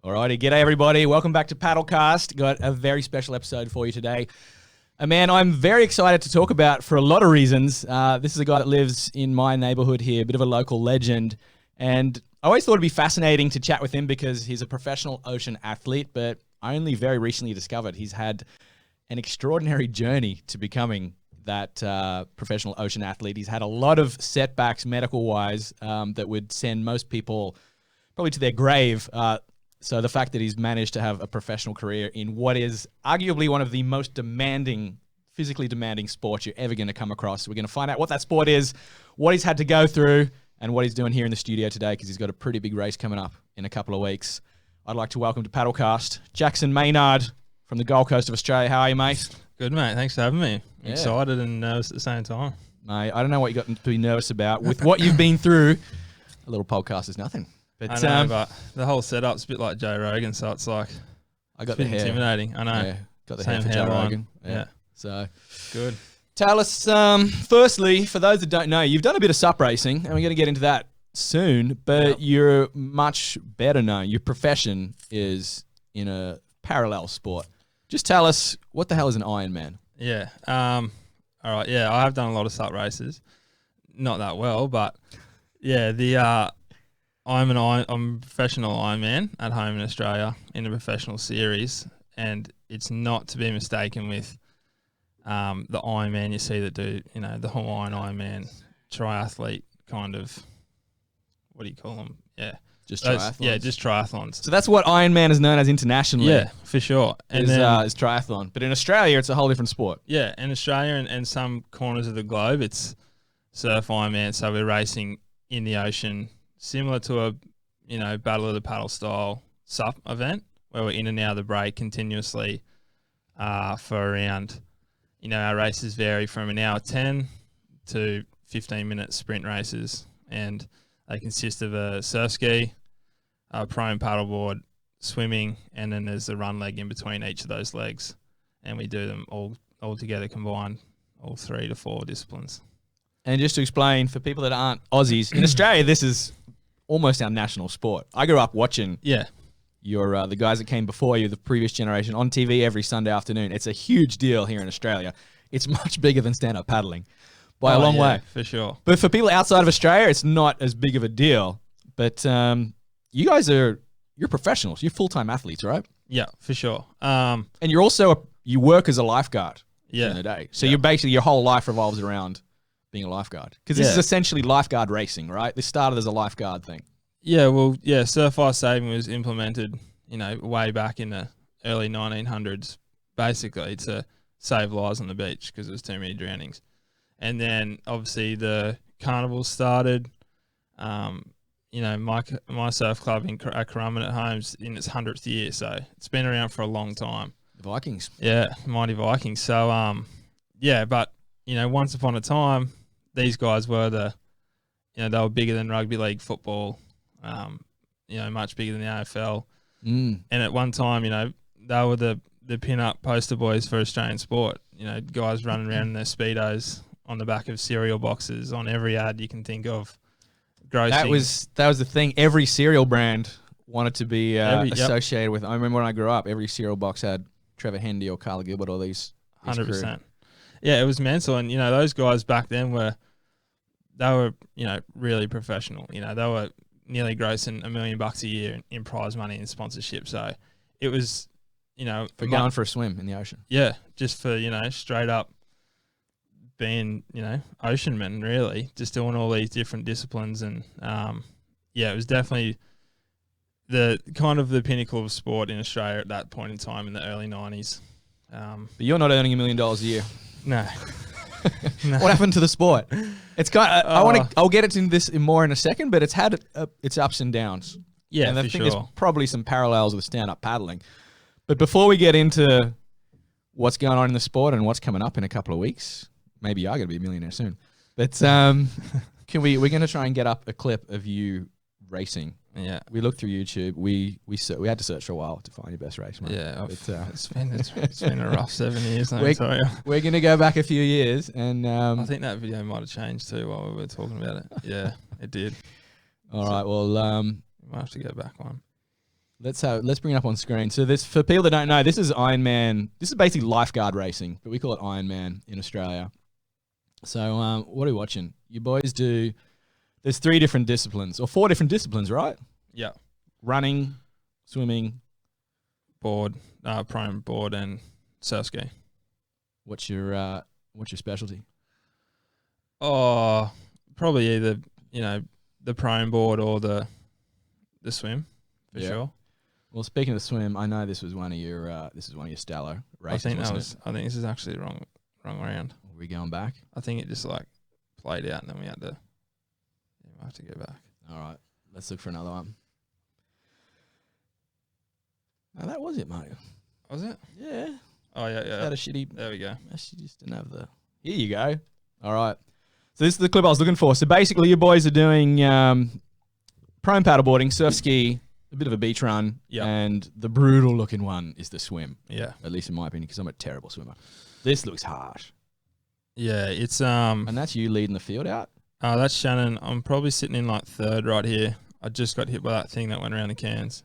Alrighty, g'day everybody. Welcome back to Paddlecast. Got a very special episode for you today. A man I'm very excited to talk about for a lot of reasons. This is a guy that lives in my neighborhood here, a bit of a local legend. And I always thought it'd be fascinating to chat with him because he's a professional ocean athlete, but I only very recently discovered he's had an extraordinary journey to becoming that professional ocean athlete. He's had a lot of setbacks medical-wise that would send most people probably to their grave. So the fact that he's managed to have a professional career in what is arguably one of the most demanding, physically demanding sports you're ever going to come across. We're going to find out what that sport is, what he's had to go through, and what he's doing here in the studio today because he's got a pretty big race coming up in a couple of weeks. I'd like to welcome to Paddlecast, Jackson Maynard from the Gold Coast of Australia. How are you, mate? Good, mate. Thanks for having me. Yeah. Excited and nervous at the same time. Mate, I don't know what you got to be nervous about. With what you've been through, a little podcast is nothing. But, I know, but the whole setup's a bit like Joe Rogan, so it's like I got the hair. Intimidating. I know. Yeah, got the Same hair for Joe hairline. Rogan. Yeah. So Good. tell us, firstly, for those that don't know, you've done a bit of sup racing, and we're going to get into that soon, but you're much better known. Your profession is in a parallel sport. Just tell us, what the hell is an Ironman? Yeah. All right. Yeah, I have done a lot of sup races. Not that well, but yeah, I'm a professional Ironman at home in Australia in a professional series, and it's not to be mistaken with the Ironman you see that do, the Hawaiian Ironman triathlete kind of, what do you call them? Yeah. Just triathlons? Yeah, just triathlons. So that's what Ironman is known as internationally. Yeah, for sure. And is triathlon. But in Australia, it's a whole different sport. Yeah, in Australia and some corners of the globe, it's surf Ironman. So we're racing in the ocean, similar to a Battle of the Paddle style sup event where we're in and out of the break continuously for around, our races vary from an hour 10 to 15-minute sprint races, and they consist of a surf ski, a prone paddleboard, swimming, and then there's a run leg in between each of those legs, and we do them all together combined, all 3 to 4 disciplines. And just to explain, for people that aren't Aussies, in Australia, this is almost our national sport. I grew up watching your the guys that came before you, the previous generation, on TV every Sunday afternoon. It's a huge deal here in Australia. It's much bigger than stand-up paddling by a long way. For sure. But for people outside of Australia, it's not as big of a deal. But you guys you're professionals. You're full-time athletes, right? Yeah, for sure. And you're also, you work as a lifeguard in the day. So Yeah. you're basically, your whole life revolves around being a lifeguard. Because this is essentially lifeguard racing, right? This started as a lifeguard thing. Yeah, well, surf ice saving was implemented, way back in the early 1900s, basically to save lives on the beach because there was too many drownings. And then obviously the carnival started. My surf club at Currumbin at home's in its 100th year, so it's been around for a long time. The Vikings. Yeah, mighty Vikings. So but once upon a time, these guys were they were bigger than rugby league football. Much bigger than the AFL. And at one time, they were the pin-up poster boys for Australian sport. Guys running around in their Speedos on the back of cereal boxes on every ad you can think of. Grossing. That was the thing. Every cereal brand wanted to be associated with. I remember when I grew up, every cereal box had Trevor Hendy or Carla Gilbert or these 100%. Yeah, it was mental. And, those guys back then were really professional. They were nearly grossing $1 million a year in prize money and sponsorship. So it was, for going for a swim in the ocean. Yeah, just for, straight up being, ocean men, really, just doing all these different disciplines. And, it was definitely the pinnacle of sport in Australia at that point in time in the early 90s. But you're not earning $1 million a year. No. What happened to the sport? It's kind of, I'll get into this more in a second, but it's had its ups and downs. Yeah, and I for think sure. there's probably some parallels with stand-up paddling. But before we get into what's going on in the sport and what's coming up in a couple of weeks, maybe you are going to be a millionaire soon. But we're going to try and get up a clip of you racing. Yeah, we looked through YouTube. We had to search for a while to find your best race, mate. Yeah, it's been a rough 7 years. We're going to go back a few years, and I think that video might have changed too while we were talking about it. Yeah, it did. All right. Well, might have to go back one. Let's bring it up on screen. So this, for people that don't know, this is Ironman. This is basically lifeguard racing, but we call it Ironman in Australia. So what are we watching? You boys do. There's 3 different disciplines or 4 different disciplines, right? Yeah. Running, swimming, Board, prone board, and surf ski. What's your specialty? Oh, probably either the prone board or the swim for sure. Well, speaking of swim, I know this was one of your Stallo races. I think this is actually the wrong round. Are we going back? I think it just like played out and then we have to go back. All right, let's look for another one. No, that was it, mate. Was it? Yeah. Oh yeah. Had a shitty. There we go. She just didn't have the. Here you go. All right. So this is the clip I was looking for. So basically, you boys are doing prone paddleboarding, surf ski, a bit of a beach run, and the brutal looking one is the swim. Yeah. At least in my opinion, because I'm a terrible swimmer. This looks harsh. Yeah, it's And that's you leading the field out. That's Shannon. I'm probably sitting in like 3rd right here. I just got hit by that thing that went around the cans.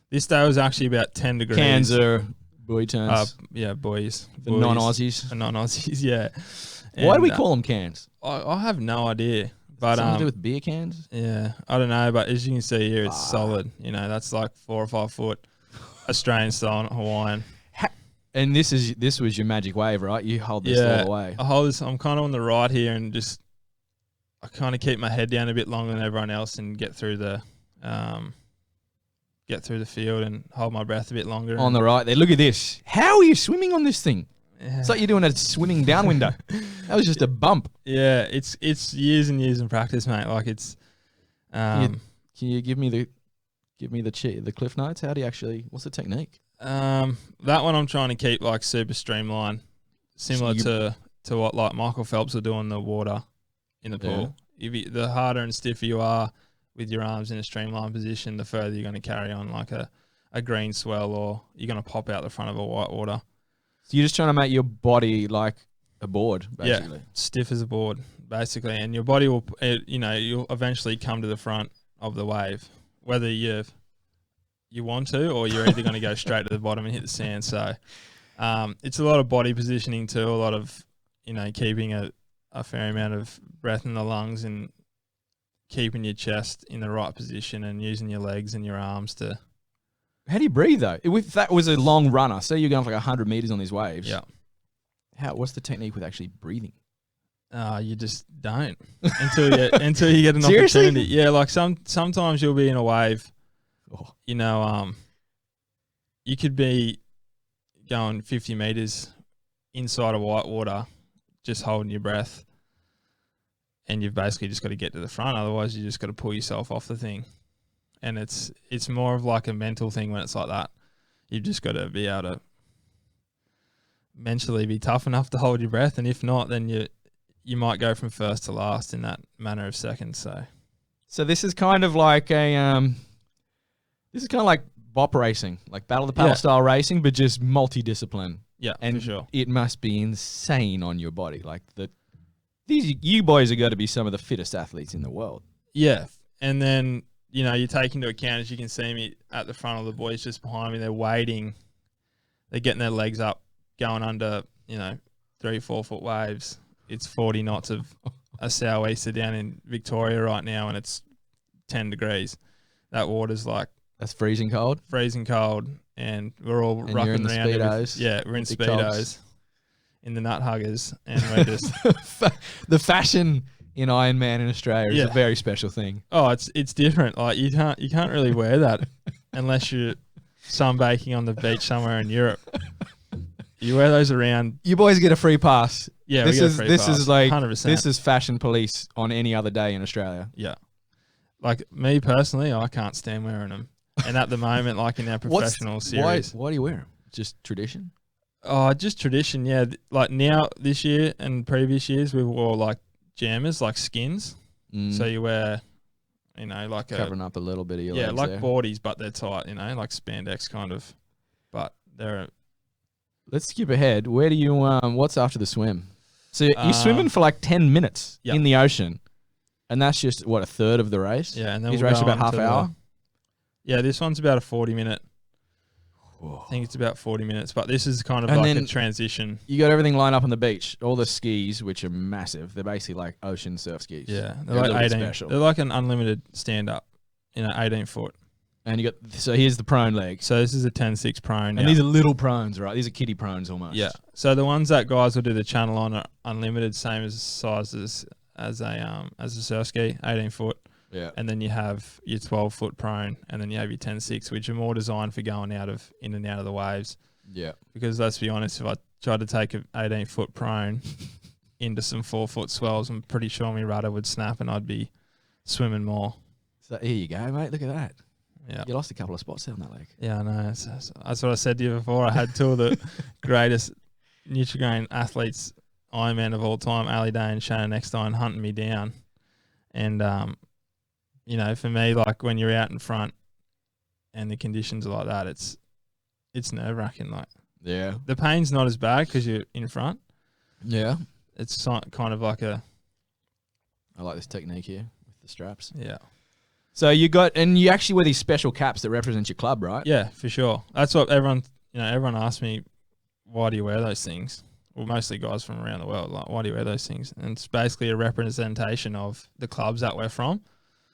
This day was actually about 10 degrees. Cans are boy terms. Boys. The non-Aussies. The non-Aussies, yeah. Why do we call them cans? I have no idea. But something to do with beer cans? Yeah, I don't know. But as you can see here, it's solid. That's like 4 or 5 foot Australian style, not Hawaiian. And this was your magic wave, right? You hold this all the way. I hold this. I'm kind of on the right here, and just I kind of keep my head down a bit longer than everyone else, and get through the field and hold my breath a bit longer. On the right there, look at this. How are you swimming on this thing? Yeah. It's like you're doing a swimming down window. That was just a bump. Yeah, it's years and years in practice, mate. Like it's. Can you give me the cliff notes? How do you actually? What's the technique? That one I'm trying to keep like super streamlined, similar to what like Michael Phelps will do in the water, in the pool. The harder and stiffer you are with your arms in a streamlined position, the further you're going to carry on like a green swell, or you're going to pop out the front of a white water. So you're just trying to make your body like a board, basically. Yeah, stiff as a board, basically, and your body will, you'll eventually come to the front of the wave, whether you want to, or you're either going to go straight to the bottom and hit the sand. So it's a lot of body positioning too, a lot of, keeping a fair amount of breath in the lungs and keeping your chest in the right position and using your legs and your arms to. How do you breathe though? If that was a long runner, say you're going for like 100 meters on these waves. Yeah. What's the technique with actually breathing? You just don't until you get an Seriously? opportunity. Yeah, like sometimes you'll be in a wave. Oh. You could be going 50 meters inside of white water, just holding your breath, and you've basically just got to get to the front. Otherwise, you just got to pull yourself off the thing. And it's more of like a mental thing when it's like that. You've just got to be able to mentally be tough enough to hold your breath, and if not, then you might go from first to last in that manner of seconds. So this is kind of like bop racing, like battle of the paddle style racing, but just multidiscipline. Yeah, and for sure. It must be insane on your body. Like you boys are going to be some of the fittest athletes in the world. Yeah, and then you take into account, as you can see me at the front of the boys just behind me, they're waiting, they're getting their legs up, going under 3-4 foot waves. It's 40 knots of a sou'easter down in Victoria right now, and it's 10 degrees. That water's like that's freezing cold. Freezing cold, and we're all rucking around. Speedos. We're in Speedos, in the nut huggers, and we're just the fashion in Ironman in Australia is a very special thing. Oh, it's different. Like you can't really wear that unless you're sunbaking on the beach somewhere in Europe. You wear those around. You boys get a free pass. Yeah, this is like 100%. This is fashion police on any other day in Australia. Yeah, like me personally, I can't stand wearing them. And at the moment, like in our professional series, why do you wear them? Just tradition? Oh, just tradition. Yeah, like now this year and previous years, we wore like jammers, like skins. So you wear, like covering up a little bit of your legs like there. boardies, but they're tight. Like spandex kind of, but they're. Let's skip ahead. Where do you what's after the swim? So you're swimming for like 10 minutes in the ocean, and that's just what, a third of the race? Yeah, and then he's racing about half hour. Yeah, this one's about a 40-minute. Whoa. I think it's about 40 minutes, but this is kind of And like then a transition. You got everything lined up on the beach. All the skis, which are massive. They're basically like ocean surf skis. Yeah, They're like a little bit 18. special. They're like an unlimited stand-up, 18 foot. And you got, so here's the prone leg. So this is a 10-6 prone. And these are little prones, right? These are kiddie prones almost. Yeah. So the ones that guys will do the channel on are unlimited, same as sizes as a surf ski, 18 foot. Yeah. And then you have your 12-foot prone, and then you have your 10-6, which are more designed for going in and out of the waves. Yeah. Because let's be honest, if I tried to take an 18-foot prone into some 4-foot swells, I'm pretty sure my rudder would snap and I'd be swimming more. So here you go, mate. Look at that. Yeah. You lost a couple of spots there on that leg. Yeah, I know. That's what I said to you before. I had two of the greatest Nutrigrain athletes, Ironman of all time, Ali Day and Shannon Eckstein, hunting me down. And, for me, like when you're out in front and the conditions are like that, it's nerve-wracking. Like, Yeah. the pain's not as bad because you're in front. Yeah. It's kind of like a... I like this technique here with the straps. Yeah. So you actually wear these special caps that represent your club, right? Yeah, for sure. That's what everyone asks me, why do you wear those things? Well, mostly guys from around the world, like, why do you wear those things? And it's basically a representation of the clubs that we're from.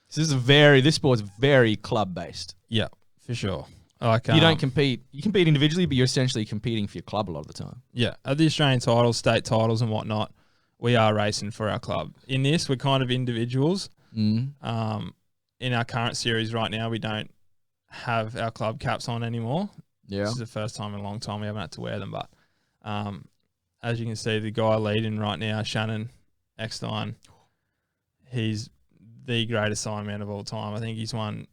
So this sport's very club-based. Yeah, for sure. Like, You don't compete. You compete individually, but you're essentially competing for your club a lot of the time. Yeah, at the Australian titles, state titles and whatnot, we are racing for our club. In this, we're kind of individuals. Mm. In our current series right now, we don't have our club caps on anymore. Yeah. This is the first time in a long time we haven't had to wear them. But as you can see, the guy leading right now, Shannon Eckstein, he's the greatest Ironman of all time. I think he's won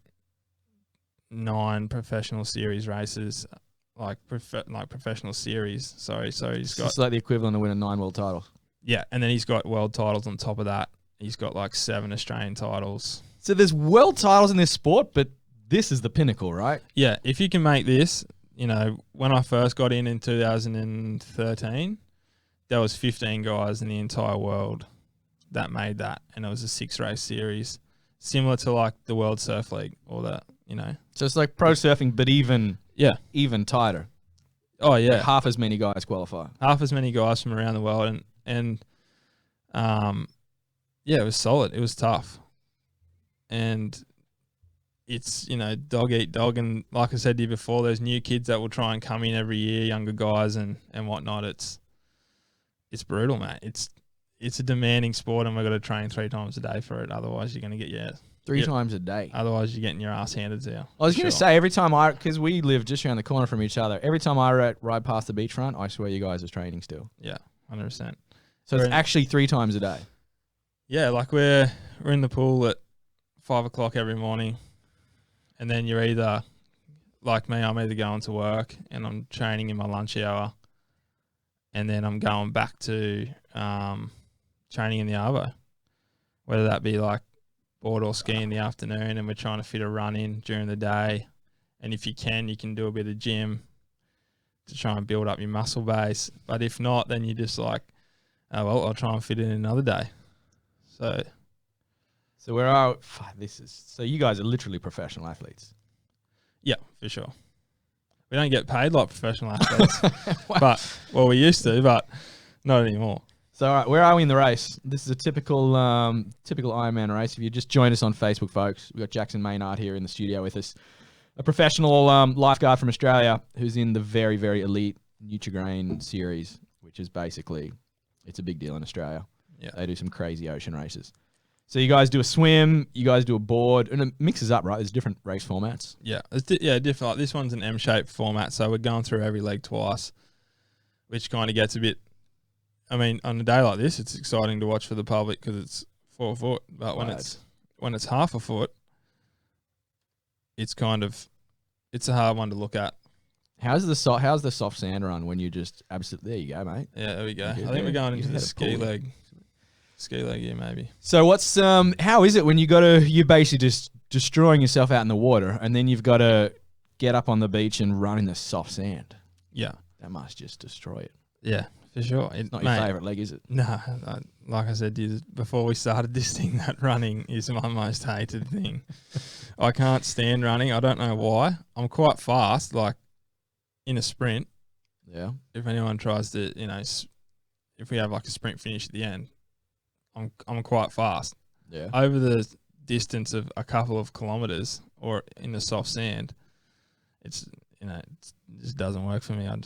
9 professional series races, professional series. Sorry, so he's got... It's like the equivalent of winning 9 world titles. Yeah, and then he's got world titles on top of that. He's got like 7 Australian titles. So there's world titles in this sport, but this is the pinnacle, right? Yeah, if you can make this, when I first got in 2013, there was 15 guys in the entire world that made that, and it was a 6-race series, similar to like the World Surf League or that, So it's like pro surfing, but even tighter. Oh yeah, Like half as many guys qualify. half as many guys from around the world, and it was solid. It was tough, and it's dog eat dog, and like I said to you before, there's new kids that will try and come in every year, younger guys and whatnot. It's brutal, mate. It's a demanding sport, and we've got to train 3 times a day for it. Otherwise, you're going to get 3 times a day. Otherwise, you're getting your ass handed to you. I was going to say, every time because we live just around the corner from each other, every time I ride past the beachfront, I swear you guys are training still. Yeah, 100%. So it's actually 3 times a day. Yeah, like we're in the pool at 5 o'clock every morning, and then you're either, like me, I'm either going to work and I'm training in my lunch hour, and then I'm going back to training in the arvo, whether that be like board or ski in the afternoon, and we're trying to fit a run in during the day. And if you can do a bit of gym to try and build up your muscle base. But if not, then you're just like, oh, well, I'll try and fit in another day. So where are so you guys are literally professional athletes. Yeah, for sure. We don't get paid like professional athletes, but we used to, but not anymore. So all right, where are we in the race? This is a typical Ironman race. If you just joined us on Facebook, folks, we've got Jackson Maynard here in the studio with us, a professional lifeguard from Australia who's in the very, very elite Nutrigrain series, which is basically, it's a big deal in Australia. Yeah, they do some crazy ocean races. So you guys do a swim, you guys do a board, and it mixes up, right? There's different race formats. Yeah, it's different. Like this one's an M-shaped format, so we're going through every leg twice, which kind of gets a bit. I mean, on a day like this, it's exciting to watch for the public because it's 4 foot. But when it's half a foot, it's a hard one to look at. How's the soft sand run when you just absolutely? There you go, mate. Yeah, there we go. I think we're going into the ski leg. Ski leg, yeah, maybe. So what's how is it when you're basically just destroying yourself out in the water, and then you've got to get up on the beach and run in the soft sand? Yeah, that must just destroy it. Yeah, for sure. It's not your favourite leg, is it? No, like I said before we started this thing, that running is my most hated thing. I can't stand running. I don't know why. I'm quite fast, like in a sprint. Yeah. If anyone tries to, if we have like a sprint finish at the end, I'm quite fast. Yeah. Over the distance of a couple of kilometers or in the soft sand, it just doesn't work for me. I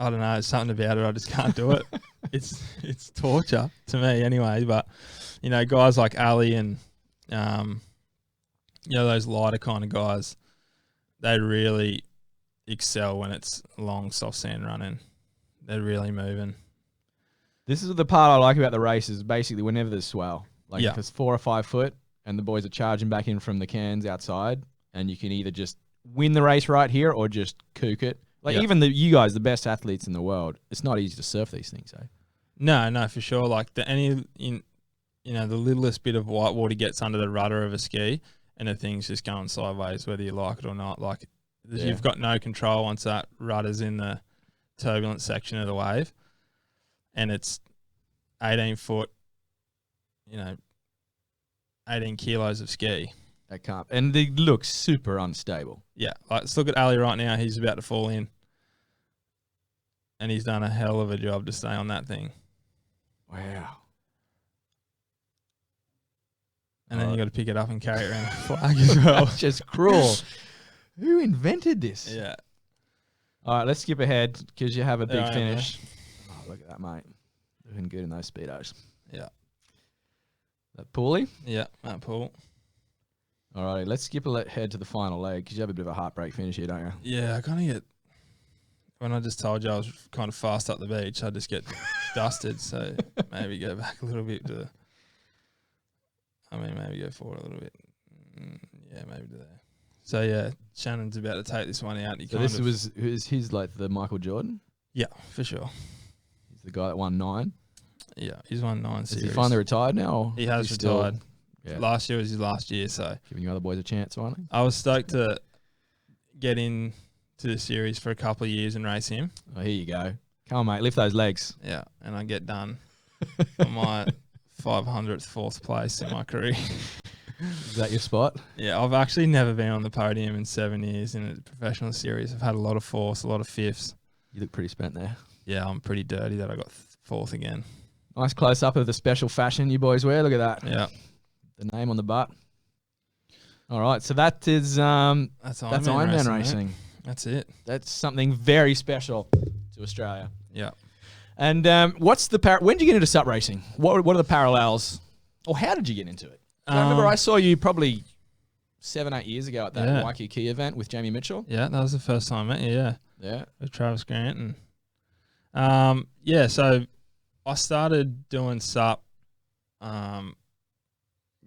don't know. There's something about it. I just can't do it. It's torture to me anyway. But, guys like Ali and, those lighter kind of guys, they really excel when it's long, soft sand running. They're really moving. This is the part I like about the races. Basically, whenever there's swell, like if it's 4 or 5 foot and the boys are charging back in from the cans outside, and you can either just win the race right here or just kook it. Like even you guys, the best athletes in the world, it's not easy to surf these things, eh? No, for sure. Like the littlest bit of white water gets under the rudder of a ski, and the thing's just going sideways, whether you like it or not. Like you've got no control once that rudder's in the turbulent section of the wave, and it's 18 foot, 18 kilos of ski. That can't, and they look super unstable. Yeah, like let's look at Ali right now. He's about to fall in, and he's done a hell of a job to stay on that thing. Wow. And then you got to pick it up and carry it around the flag as well. That's just cruel. Who invented this? Yeah. All right, let's skip ahead because you have a big finish. Mate. Oh, look at that, mate. Looking good in those Speedos. Yeah. That Paulie? Yeah, that Paul. All right, let's skip ahead to the final leg because you have a bit of a heartbreak finish here, don't you? Yeah, I kind of get... When I just told you I was kind of fast up the beach, I just get dusted. So maybe go back a little bit to... maybe go forward a little bit. Yeah, maybe to there. So, yeah, Shannon's about to take this one out. Is his like the Michael Jordan? Yeah, for sure. He's the guy that won 9? Yeah, he's won 9 series. Is he finally retired now? Or he has retired. Yeah. Last year was his last year, so... Giving you other boys a chance, finally? I was stoked to get in to the series for a couple of years and race him. Oh, here you go. Come on, mate. Lift those legs. Yeah, and I get done for my 500th fourth place in my career. Is that your spot? Yeah, I've actually never been on the podium in 7 years in a professional series. I've had a lot of fourths, a lot of fifths. You look pretty spent there. Yeah, I'm pretty dirty that I got fourth again. Nice close-up of the special fashion you boys wear. Look at that. Yeah. The name on the butt. All right, so that is that's Ironman racing. That's it. That's something very special to Australia. Yeah. And what's the when did you get into sup racing? What are the parallels, or how did you get into it? I remember I saw you probably 7-8 years ago at that Waikiki event with Jamie Mitchell. Yeah, that was the first time I met you. Yeah. Yeah. With Travis Grant and so I started doing sup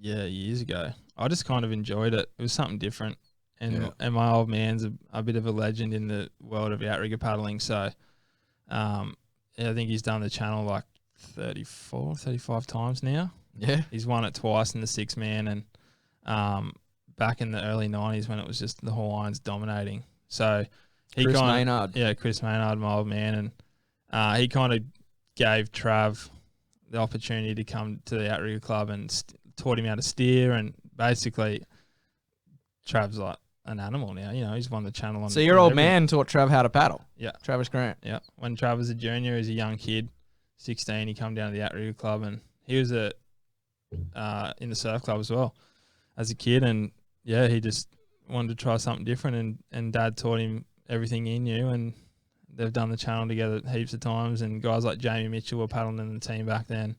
years ago. I just kind of enjoyed it. It was something different. And my old man's a bit of a legend in the world of outrigger paddling. So, I think he's done the channel like 35 times now. Yeah. He's won it twice in the 6-man and back in the early 90s when it was just the Hawaiians dominating. So, Chris Maynard. Yeah, Chris Maynard, my old man. And he kind of gave Trav the opportunity to come to the outrigger club and taught him how to steer, and basically Trav's like an animal now. He's won the channel. So your old man taught Trav how to paddle? Yeah. Travis Grant? Yeah. When Trav was a junior, as a young kid, 16, he come down to the outrigger club, and he was in the surf club as well as a kid, and he just wanted to try something different, and Dad taught him everything he knew, and they've done the channel together heaps of times, and guys like Jamie Mitchell were paddling in the team back then.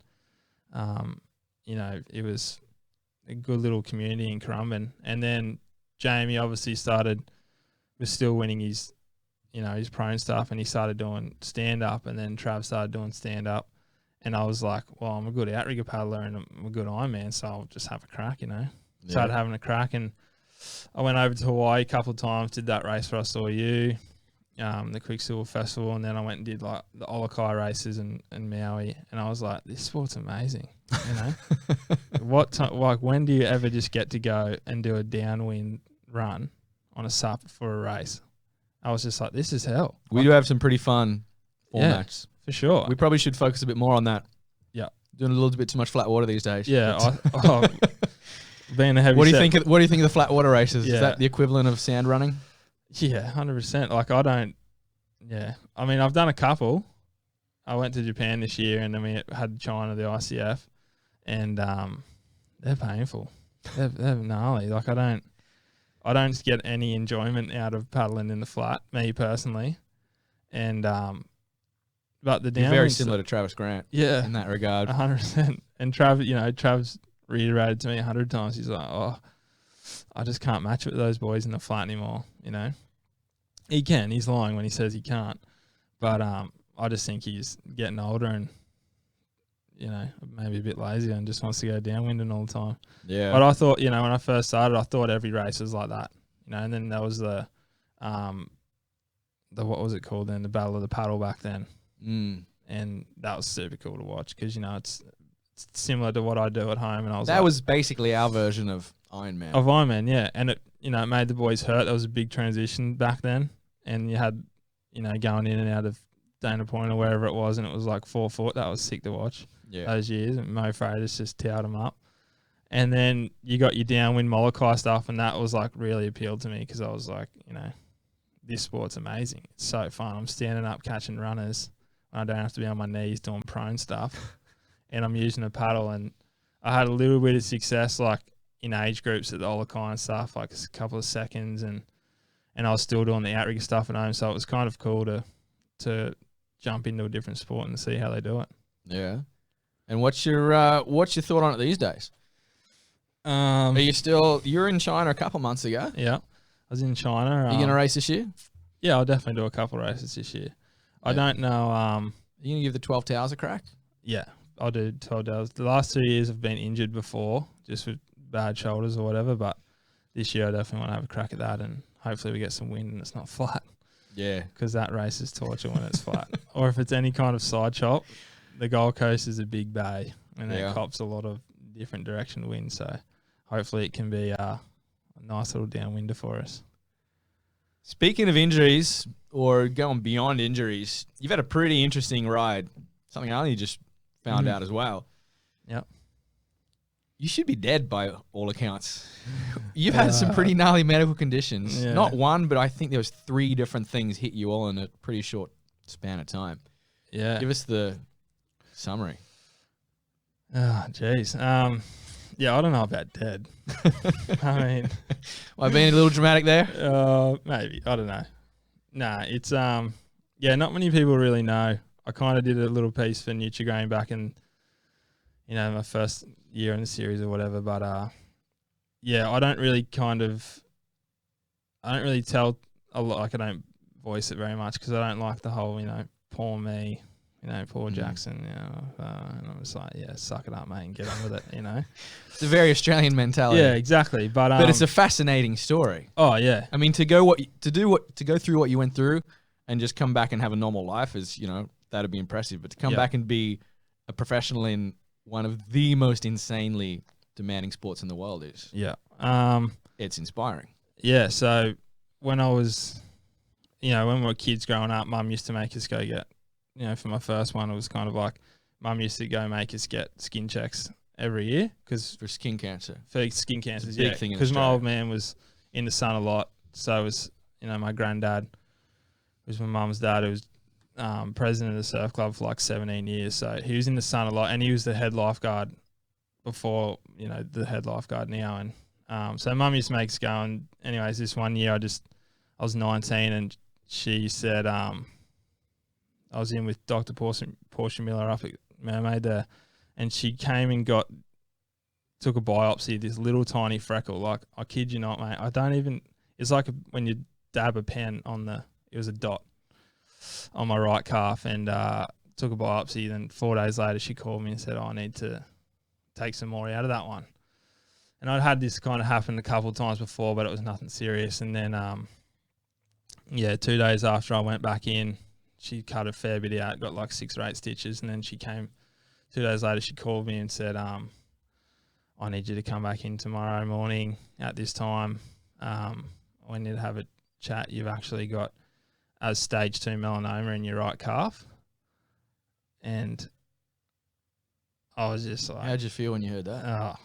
It was a good little community in Currumbin. And then Jamie obviously was still winning his prone stuff, and he started doing stand-up, and then Trav started doing stand-up. And I was like, well, I'm a good outrigger paddler and I'm a good Ironman, so I'll just have a crack, Yeah. Started having a crack, and I went over to Hawaii a couple of times, did that race where I saw you, the Quicksilver Festival, and then I went and did like the Olokai races and Maui, and I was like, this sport's amazing, when do you ever just get to go and do a downwind run on a sup for a race? I was just like, this is hell. We do have some pretty fun formats for sure. We probably should focus a bit more on that. Yeah. Doing a little bit too much flat water these days. Yeah. Being a heavy What do you think of the flat water races? Yeah. Is that the equivalent of sand running? Yeah, 100%. Like, I don't. Yeah. I mean, I've done a couple. I went to Japan this year, and then we had China, the ICF, and they're painful. They're gnarly. Like, I don't get any enjoyment out of paddling in the flat, me personally. And but the You're very downwind similar to Travis Grant. Yeah, in that regard. 100%. And Travis reiterated to me 100 times. He's like, "Oh, I just can't match it with those boys in the flat anymore." You know, he can. He's lying when he says he can't. But I just think he's getting older and, you know, maybe a bit lazy and just wants to go downwinding all the time. Yeah. But I thought, you know, when I first started, I thought every race was like that. You know, and then there was the what was it called then? The Battle of the Paddle back then. And that was super cool to watch because, you know, it's similar to what I do at home. And that was basically our version of Ironman. Of Ironman, yeah. And it, you know, it made the boys hurt. That was a big transition back then. And you had, you know, going in and out of Dana Point or wherever it was, and it was like 4 foot. That was sick to watch. Yeah. Those years. And Mo Freitas just towed them up. And then you got your downwind Molokai stuff, and that was like really appealed to me because I was like, you know, this sport's amazing. It's so fun. I'm standing up catching runners. I don't have to be on my knees doing prone stuff. And I'm using a paddle. And I had a little bit of success, like in age groups at the Olakai and stuff, like a couple of seconds. And I was still doing the outrigger stuff at home. So it was kind of cool to jump into a different sport and see how they do it. Yeah. And what's your thought on it these days? Are you you're in China a couple months ago? Yeah. I was in China. Are you going to race this year? Yeah, I'll definitely do a couple of races this year. I don't know. Are you going to give the 12 Towers a crack? Yeah, I'll do 12 Towers. The last 2 years I've been injured before, just with bad shoulders or whatever, but this year I definitely want to have a crack at that, and hopefully we get some wind and it's not flat. Yeah. Because that race is torture when it's flat. Or if it's any kind of side chop, the Gold Coast is a big bay, and it cops a lot of different direction wind, so hopefully it can be a nice little downwinder for us. Speaking of injuries, or going beyond injuries, you've had a pretty interesting ride. Something I only just found out as well. Yep. You should be dead by all accounts. You've had some pretty gnarly medical conditions. Yeah. Not one, but I think there was 3 different things hit you all in a pretty short span of time. Yeah. Give us the summary. Oh, jeez. Yeah, I don't know about dead. I mean, Well, I've been a little dramatic there. Maybe. I don't know. Nah, it's yeah, not many people really know. I kind of did a little piece for Nutrigrain back in, you know, my first year in the series or whatever. But yeah, I don't really tell a lot. Like, I don't voice it very much because I don't like the whole, you know, poor me, you know, poor Jackson, you know. And I'm just like, yeah, suck it up, mate, and get on with it, you know. It's a very Australian mentality. Yeah, exactly. But it's a fascinating story. Oh yeah. I mean, to go through what you went through, and just come back and have a normal life is, you know, that'd be impressive. But to come back and be a professional in one of the most insanely demanding sports in the world is, it's inspiring. Yeah. So when I was, you know, when we were kids growing up, Mum used to make us go get, you know, for my first one, it was kind of like Mum used to go make us get skin checks every year for skin cancer. For skin cancers, big thing in because my Australia. old man was in the sun a lot. So was, you know, my granddad was my mum's dad, who was president of the surf club for like 17 years. So he was in the sun a lot, and he was the head lifeguard before, you know, the head lifeguard now. And so Mum used to make us go. And anyways, this one year I was 19, and she said, I was in with Dr. Portia Miller up at Mermaid there, and she came and took a biopsy, this little tiny freckle. Like, I kid you not, mate. It's like when you dab a pen it was a dot on my right calf, and took a biopsy. Then 4 days later, she called me and said, I need to take some more out of that one. And I'd had this kind of happen a couple of times before, but it was nothing serious. And then, 2 days after I went back in, she cut a fair bit out, got like 6 or 8 stitches. And then she came 2 days later, she called me and said, I need you to come back in tomorrow morning at this time. We need to have a chat. You've actually got stage 2 melanoma in your right calf. and I was just like, How'd you feel when you heard that? oh,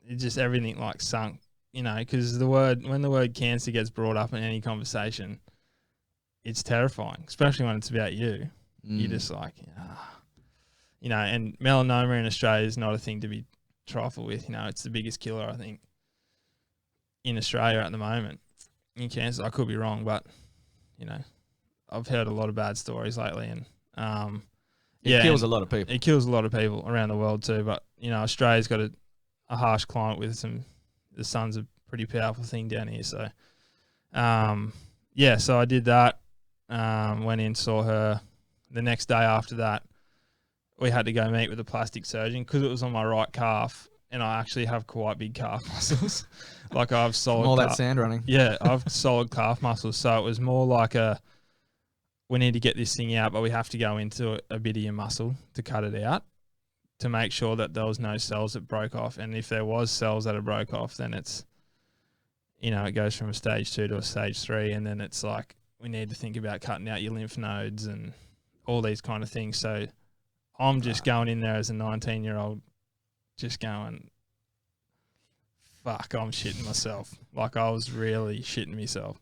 it just everything like sunk, because when the word cancer gets brought up in any conversation, it's terrifying, especially when it's about you. You're just like, and melanoma in Australia is not a thing to be trifled with. It's the biggest killer, I think, in Australia at the moment in cancer. I could be wrong, but, I've heard a lot of bad stories lately, and it kills a lot of people. It kills a lot of people around the world too, but, Australia's got a harsh climate with the sun's a pretty powerful thing down here. So, so I did that, went in, saw her. The next day after that, we had to go meet with a plastic surgeon because it was on my right calf, and I actually have quite big calf muscles. Like I have solid. All that sand running. Yeah, I have solid calf muscles. So it was more like we need to get this thing out, but we have to go into a bit of your muscle to cut it out to make sure that there was no cells that broke off. And if there was cells that broke off, then it's, it goes from a stage 2 to a stage 3, and then it's like we need to think about cutting out your lymph nodes and all these kind of things. So I'm just going in there as a 19-year-old, just going, fuck, I'm shitting myself. Like I was really shitting myself.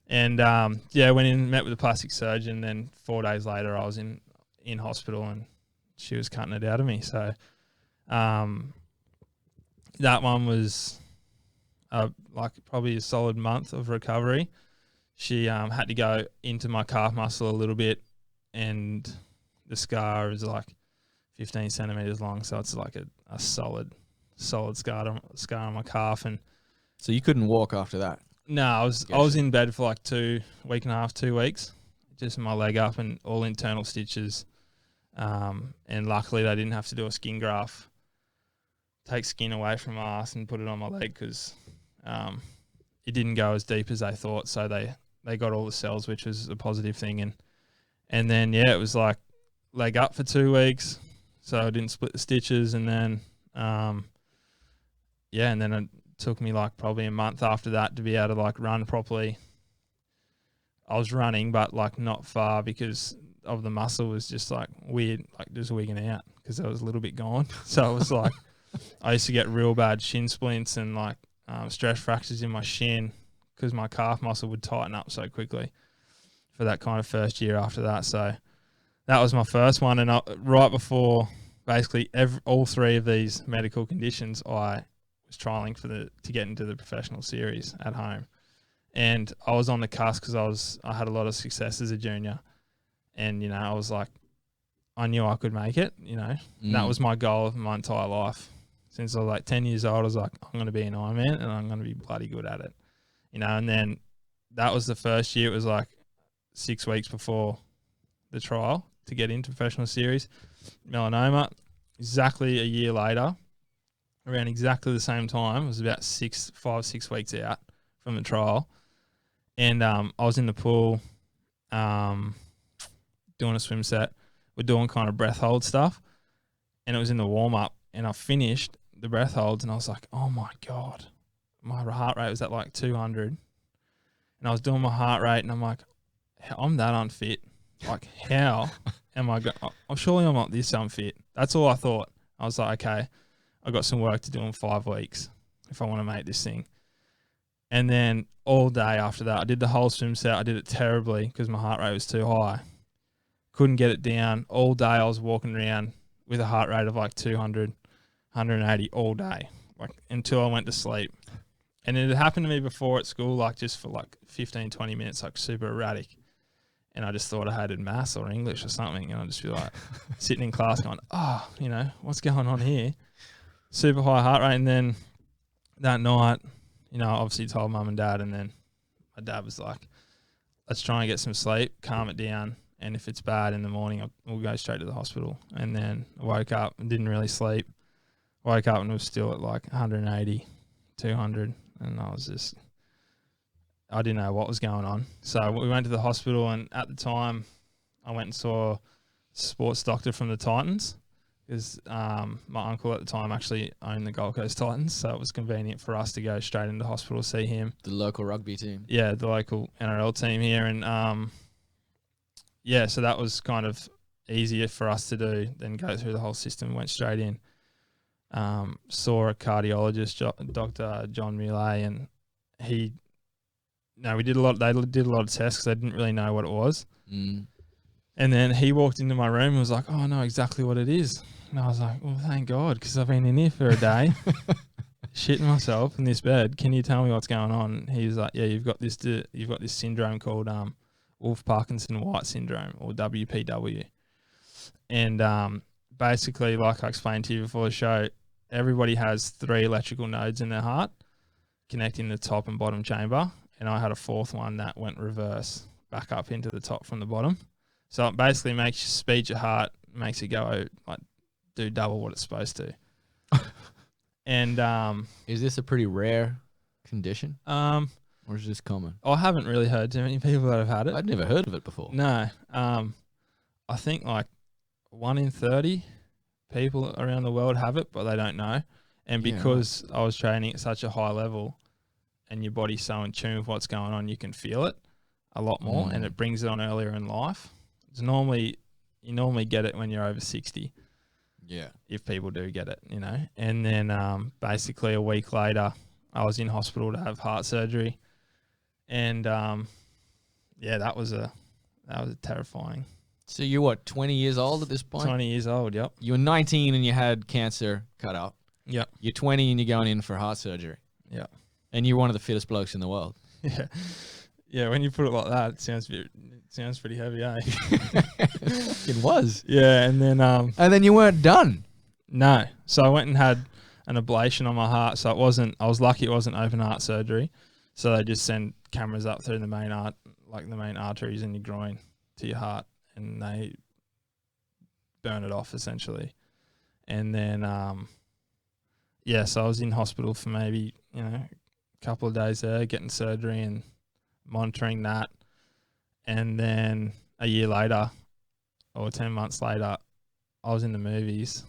And went in, met with the plastic surgeon. Then 4 days later, I was in hospital, and she was cutting it out of me. So that one was probably a solid month of recovery. She had to go into my calf muscle a little bit, and the scar is like 15 centimeters long, so it's like a solid scar on my calf. And so you couldn't walk after that? No, I was in bed for like 2 weeks, just my leg up and all internal stitches. And luckily they didn't have to do a skin graft, take skin away from my ass and put it on my leg, because it didn't go as deep as they thought. So they got all the cells, which was a positive thing. And then, it was like leg up for 2 weeks. So I didn't split the stitches. And then, and then it took me like probably a month after that to be able to like run properly. I was running, but like not far because of the muscle was just like weird, like just wigging out because I was a little bit gone. So it was like, I used to get real bad shin splints and like stress fractures in my shin because my calf muscle would tighten up so quickly for that kind of first year after that. So that was my first one. And right before basically all 3 of these medical conditions, I was trialing to get into the professional series at home. And I was on the cusp because I had a lot of success as a junior. And, I was like, I knew I could make it, That was my goal of my entire life. Since I was like 10 years old, I was like, I'm going to be an Ironman and I'm going to be bloody good at it, And then that was the first year. It was like 6 weeks before the trial to get into professional series. Melanoma, exactly a year later, around exactly the same time, it was about 5-6 weeks out from the trial. And I was in the pool doing a swim set. We're doing kind of breath hold stuff. And it was in the warm-up. And I finished the breath holds and I was like, oh, my God. My heart rate was at like 200. And I was doing my heart rate and I'm like, I'm that unfit. Like, how am I going? Oh, surely I'm not this unfit. That's all I thought. I was like, okay, I got some work to do in 5 weeks if I want to make this thing. And then all day after that, I did the whole swim set. I did it terribly because my heart rate was too high. Couldn't get it down. All day I was walking around with a heart rate of like 200, 180 all day, like until I went to sleep. And it had happened to me before at school, like just for like 15, 20 minutes, like super erratic. And I just thought I hated maths or English or something. And I'd just be like sitting in class going, oh, what's going on here? Super high heart rate. And then that night, I obviously told mum and dad. And then my dad was like, let's try and get some sleep, calm it down. And if it's bad in the morning, we'll go straight to the hospital. And then I woke up and didn't really sleep. Woke up and was still at like 180, 200. And I didn't know what was going on. So we went to the hospital, and at the time I went and saw a sports doctor from the Titans because my uncle at the time actually owned the Gold Coast Titans. So it was convenient for us to go straight into hospital to see him. The local rugby team. Yeah, the local NRL team here. And so that was kind of easier for us to do than go through the whole system. Went straight in. Saw a cardiologist, Dr. John Muley, and we did a lot. They did a lot of tests because they didn't really know what it was. Mm. And then he walked into my room and was like, "Oh, I know exactly what it is." And I was like, "Well, thank God, because I've been in here for a day, shitting myself in this bed. Can you tell me what's going on?" And he was like, "Yeah, you've got this syndrome called Wolff-Parkinson-White syndrome, or WPW." And basically, like I explained to you before the show, everybody has 3 electrical nodes in their heart connecting the top and bottom chamber, and I had a 4th one that went reverse back up into the top from the bottom. So it basically makes you speed your heart, makes it go like do double what it's supposed to. And is this a pretty rare condition, or is this common? I haven't really heard too many people that have had it. I'd never heard of it before. No, I think like 1 in 30 people around the world have it, but they don't know. And because I was training at such a high level, and your body's so in tune with what's going on, you can feel it a lot more, and it brings it on earlier in life. You normally get it when you're over 60. Yeah. If people do get it, And then basically a week later, I was in hospital to have heart surgery, and that was terrifying. So you're what, 20 years old at this point? 20 years old, yep. You were 19 and you had cancer cut out. Yep. You're 20 and you're going in for heart surgery. Yeah. And you're one of the fittest blokes in the world. Yeah. Yeah, when you put it like that, it sounds pretty heavy, eh? It was. Yeah, and then you weren't done. No. So I went and had an ablation on my heart. So I was lucky it wasn't open heart surgery. So they just send cameras up through the main arteries in your groin to your heart, and they burn it off essentially. And then so I was in hospital for maybe, a couple of days there, getting surgery and monitoring that. And then a year later, or 10 months later, I was in the movies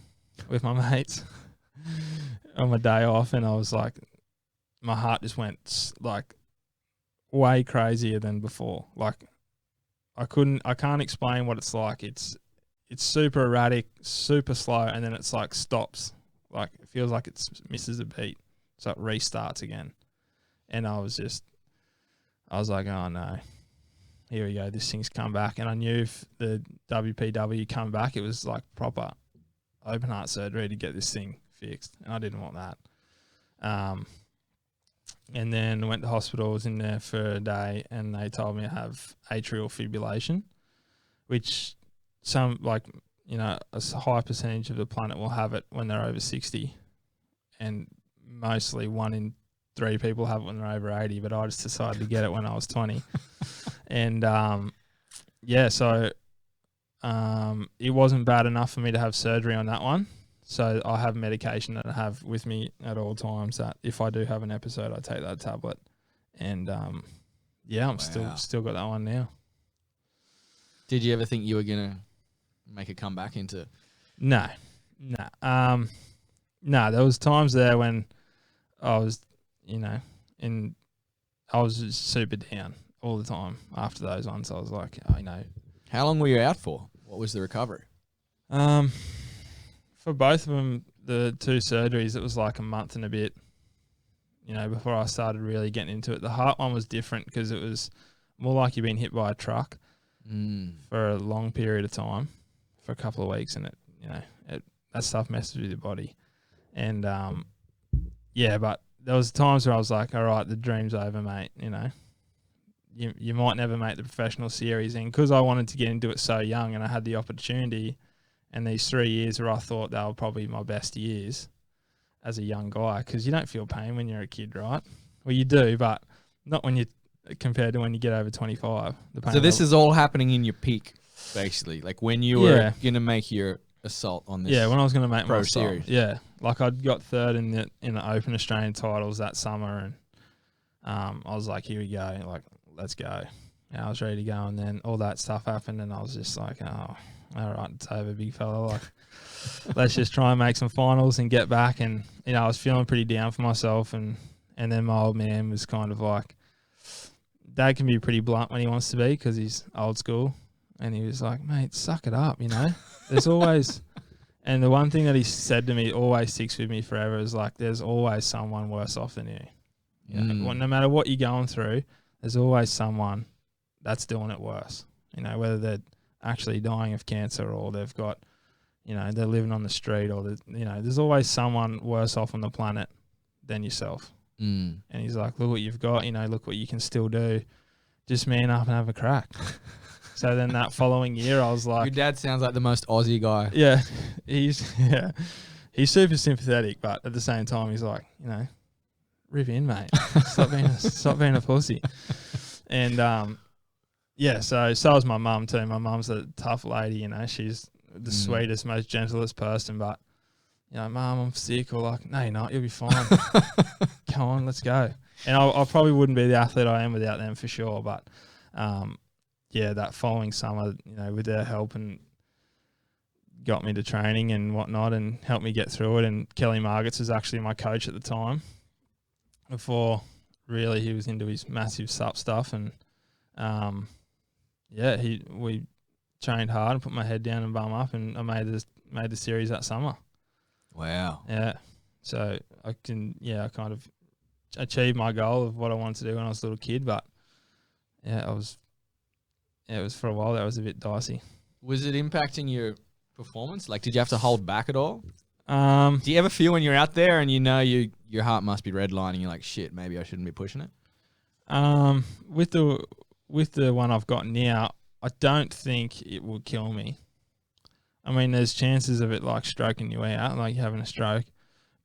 with my mates on my day off, and I was like, my heart just went like way crazier than before. Like I can't explain what it's like. It's super erratic, super slow, and then it's like stops. Like it feels like it misses a beat, so it restarts again. And I was like, oh no, here we go, this thing's come back. And I knew if the WPW come back, it was like proper open heart surgery to get this thing fixed, and I didn't want that. And then went to hospital, was in there for a day, and they told me I have atrial fibrillation, which a high percentage of the planet will have it when they're over 60, and mostly 1 in 3 people have it when they're over 80, but I just decided to get it when I was 20. And so it wasn't bad enough for me to have surgery on that one. So I have medication that I have with me at all times that if I do have an episode, I take that tablet. And I'm still got that one now. Did you ever think you were going to make a comeback into? No. There was times there when I was, I was just super down all the time after those ones. I was like, How long were you out for? What was the recovery? For both of them, the 2 surgeries, it was like a month and a bit, before I started really getting into it. The heart one was different because it was more like you've been hit by a truck for a long period of time, for a couple of weeks, and that stuff messes with your body. And but there was times where I was like, all right, the dream's over, mate. You might never make the professional series. And because I wanted to get into it so young and I had the opportunity, and these 3 years where I thought they were probably my best years as a young guy, because you don't feel pain when you're a kid, right? Well, you do, but not when you compared to when you get over 25. So this is all happening in your peak, basically, like when you were going to make your assault on this. Yeah, when I was going to make pro my series. Assault. Yeah, like I'd got 3rd in the Open Australian titles that summer, and I was like, here we go, like let's go. And I was ready to go, and then all that stuff happened, and I was just like, oh, all right, it's over, big fella. Like, let's just try and make some finals and get back. And I was feeling pretty down for myself, and then my old man was kind of like, Dad can be pretty blunt when he wants to be because he's old school, And he was like, mate, suck it up, you know. There's always, and the one thing that he said to me always sticks with me forever is like, there's always someone worse off than you. You know, no matter what you're going through, there's always someone that's doing it worse. You know, whether they're actually dying of cancer or they've got, you know, they're living on the street or, you know, there's always someone worse off on the planet than yourself. And he's like, look what you've got, you know, look what you can still do. Just man up and have a crack. So then that following year, I was like... Your dad sounds like the most Aussie guy. Yeah, he's super sympathetic, but at the same time, he's like, you know, rip in, mate. Stop being a pussy. And so was my mum too. My mum's a tough lady, you know. She's the sweetest, most gentlest person, but you know, Mum, I'm sick, or like, no, you're not. You'll be fine. Come on, let's go. And I probably wouldn't be the athlete I am without them for sure, but. That following summer, you know, with their help and got me to training and whatnot and helped me get through it. And Kelly Margits was actually my coach at the time before really he was into his massive sup stuff. And, we trained hard and put my head down and bum up, and I made the series that summer. Wow. Yeah. So I kind of achieved my goal of what I wanted to do when I was a little kid, but it was for a while that was a bit dicey. Was it impacting your performance? Like, did you have to hold back at all? Do you ever feel when you're out there and you know your heart must be redlining, you're like, shit, maybe I shouldn't be pushing it? With the one I've got now, I don't think it will kill me. I mean, there's chances of it like stroking you out, like having a stroke,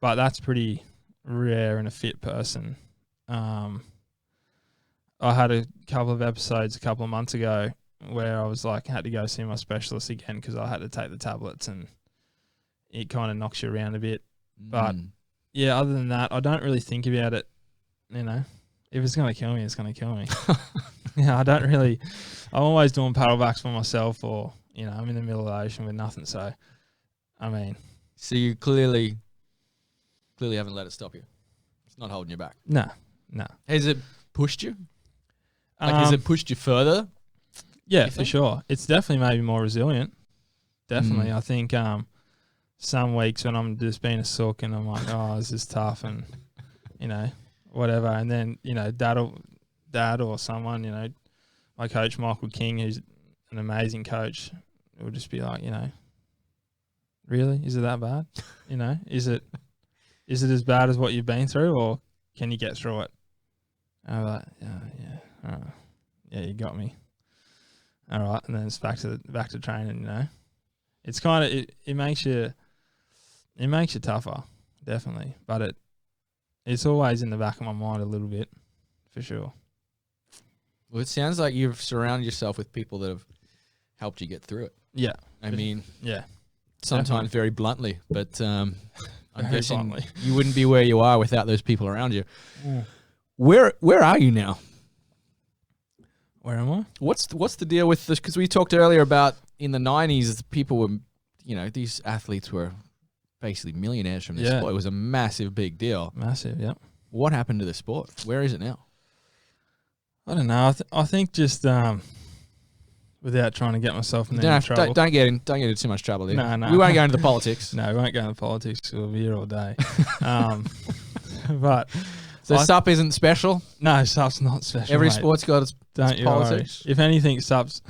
but that's pretty rare in a fit person. I had a couple of episodes a couple of months ago where I was like, had to go see my specialist again because I had to take the tablets, and it kind of knocks you around a bit. But yeah, other than that, I don't really think about it. You know, if it's going to kill me, it's going to kill me. Yeah, I'm always doing paddlebacks for myself, or, you know, I'm in the middle of the ocean with nothing. So, I mean. So you clearly haven't let it stop you. It's not holding you back. No. Has it pushed you? Like, has it pushed you further? Yeah, for sure. It's definitely made me more resilient. Definitely. I think some weeks when I'm just being a sook and I'm like, oh, this is tough, and, you know, whatever. And then, you know, dad or someone, you know, my coach, Michael King, who's an amazing coach, will just be like, you know, really? Is it that bad? You know, is it as bad as what you've been through, or can you get through it? And I'm like, yeah. All right. Yeah, you got me. All right, and then it's back to training. You know, it's kind of it makes you tougher, definitely. But it's always in the back of my mind a little bit, for sure. Well, it sounds like you've surrounded yourself with people that have helped you get through it. Yeah, I mean, yeah, sometimes definitely. Very bluntly, but I'm guessing bluntly. You wouldn't be where you are without those people around you. Yeah. Where are you now? Where am I? What's the deal with this? Because we talked earlier about in the 90s, people were, you know, these athletes were basically millionaires from this sport. It was a massive, big deal. Massive, yeah. What happened to the sport? Where is it now? I don't know. I think just without trying to get myself in trouble. Don't get into too much trouble there. No. We won't go into the politics. No, we won't go into politics. We'll be here all day. But... So SUP isn't special? No, SUP's not special. Every sport's got its politics. If anything, SUP's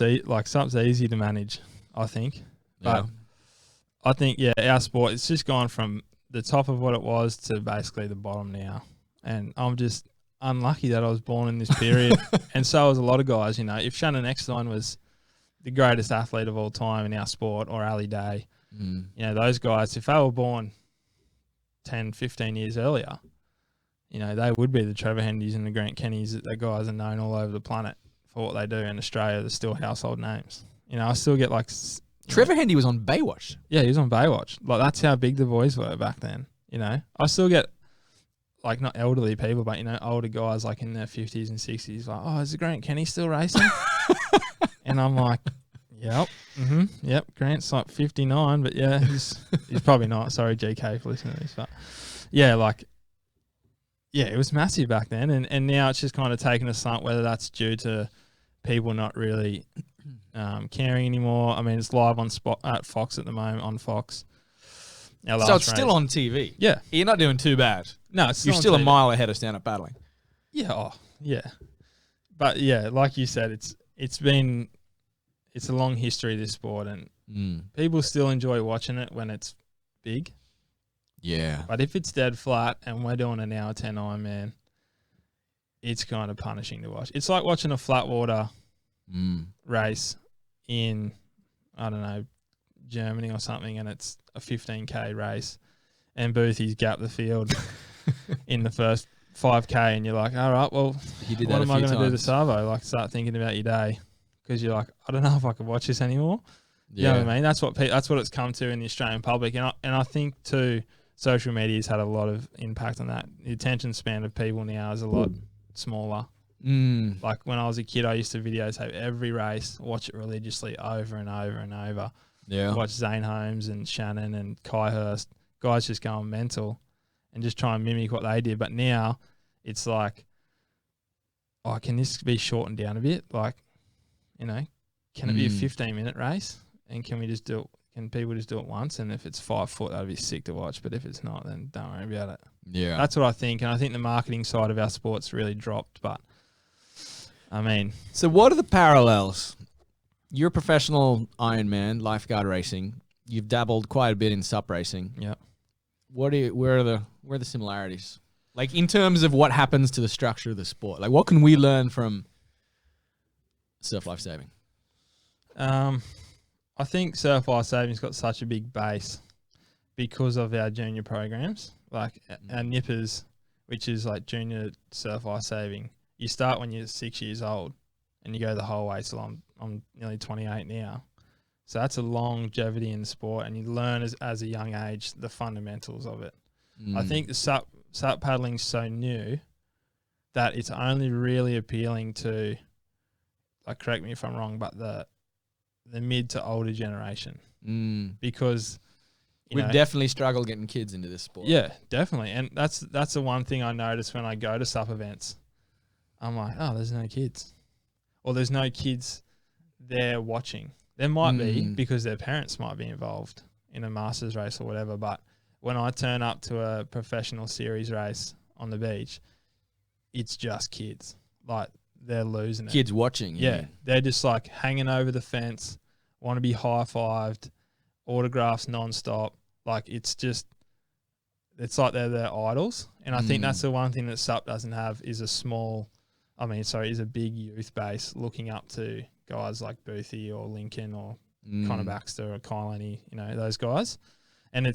easy to manage, I think. But I think, our sport, it's just gone from the top of what it was to basically the bottom now. And I'm just unlucky that I was born in this period. And so was a lot of guys, you know. If Shannon Eckstein was the greatest athlete of all time in our sport, or Ali Day, you know, those guys, if they were born 10, 15 years earlier, you know, they would be the Trevor Hendys and the Grant Kennys. That guys are known all over the planet for what they do. In Australia, they're still household names. You know, I still get like... Trevor Hendy was on Baywatch. Yeah, he was on Baywatch. Like, that's how big the boys were back then, you know. I still get, like, not elderly people, but, you know, older guys like in their 50s and 60s like, oh, is the Grant Kenny still racing? And I'm like, yep. Yep, Grant's like 59, but yeah, he's probably not. Sorry, GK, for listening to this. But yeah, like... Yeah, it was massive back then, and now it's just kind of taken a slump, whether that's due to people not really caring anymore. I mean, it's live on spot at Fox at the moment, on Fox. So it's still on TV. Yeah. You're not doing too bad. No, it's You're still a mile ahead of stand-up paddling. Yeah, yeah. But yeah, like you said, it's a long history, this sport, and people still enjoy watching it when it's big. Yeah. But if it's dead flat and we're doing an hour 10 Ironman, it's kind of punishing to watch. It's like watching a flat water race in, I don't know, Germany or something, and it's a 15K race, and Boothie's gapped the field in the first 5K, and you're like, all right, well, what am I going to do to Savo? Like, start thinking about your day, because you're like, I don't know if I can watch this anymore. You know what I mean? That's what it's come to in the Australian public, and I think too, social media's had a lot of impact on that. The attention span of people now is a lot smaller. Like when I was a kid, I used to videotape every race, watch it religiously over and over and over. Yeah. Watch Zane Holmes and Shannon and Kai Hurst, guys just going mental and just try and mimic what they did. But now it's like, oh, can this be shortened down a bit? Like, you know, can it be a 15-minute race? And can we just do it? Can people just do it once? And if it's 5 foot, that'd be sick to watch. But if it's not, then don't worry about it. Yeah. That's what I think. And I think the marketing side of our sport's really dropped. But, I mean. So what are the parallels? You're a professional Ironman, lifeguard racing. You've dabbled quite a bit in sup racing. Yeah. Where are the similarities? Like in terms of what happens to the structure of the sport. Like what can we learn from surf life saving? I think surf life saving's got such a big base because of our junior programs. Like our nippers, which is like junior surf life saving. You start when you're 6 years old and you go the whole way till I'm nearly 28 now. So that's a longevity in the sport, and you learn as a young age the fundamentals of it. I think the sup paddling's so new that it's only really appealing to, like, correct me if I'm wrong, but the mid to older generation. Because we've definitely struggled getting kids into this sport. Yeah, definitely. And that's the one thing I notice when I go to sup events. I'm like, oh, there's no kids. Or there's no kids there watching. There might be, because their parents might be involved in a masters race or whatever. But when I turn up to a professional series race on the beach, it's just kids. Like, they're losing it. Kids watching. Yeah. They're just like hanging over the fence, want to be high-fived, autographs nonstop. Like, it's like they're their idols. And I think that's the one thing that SUP doesn't have is is a big youth base looking up to guys like Boothie or Lincoln or Connor Baxter or Kyle Lenny, those guys. And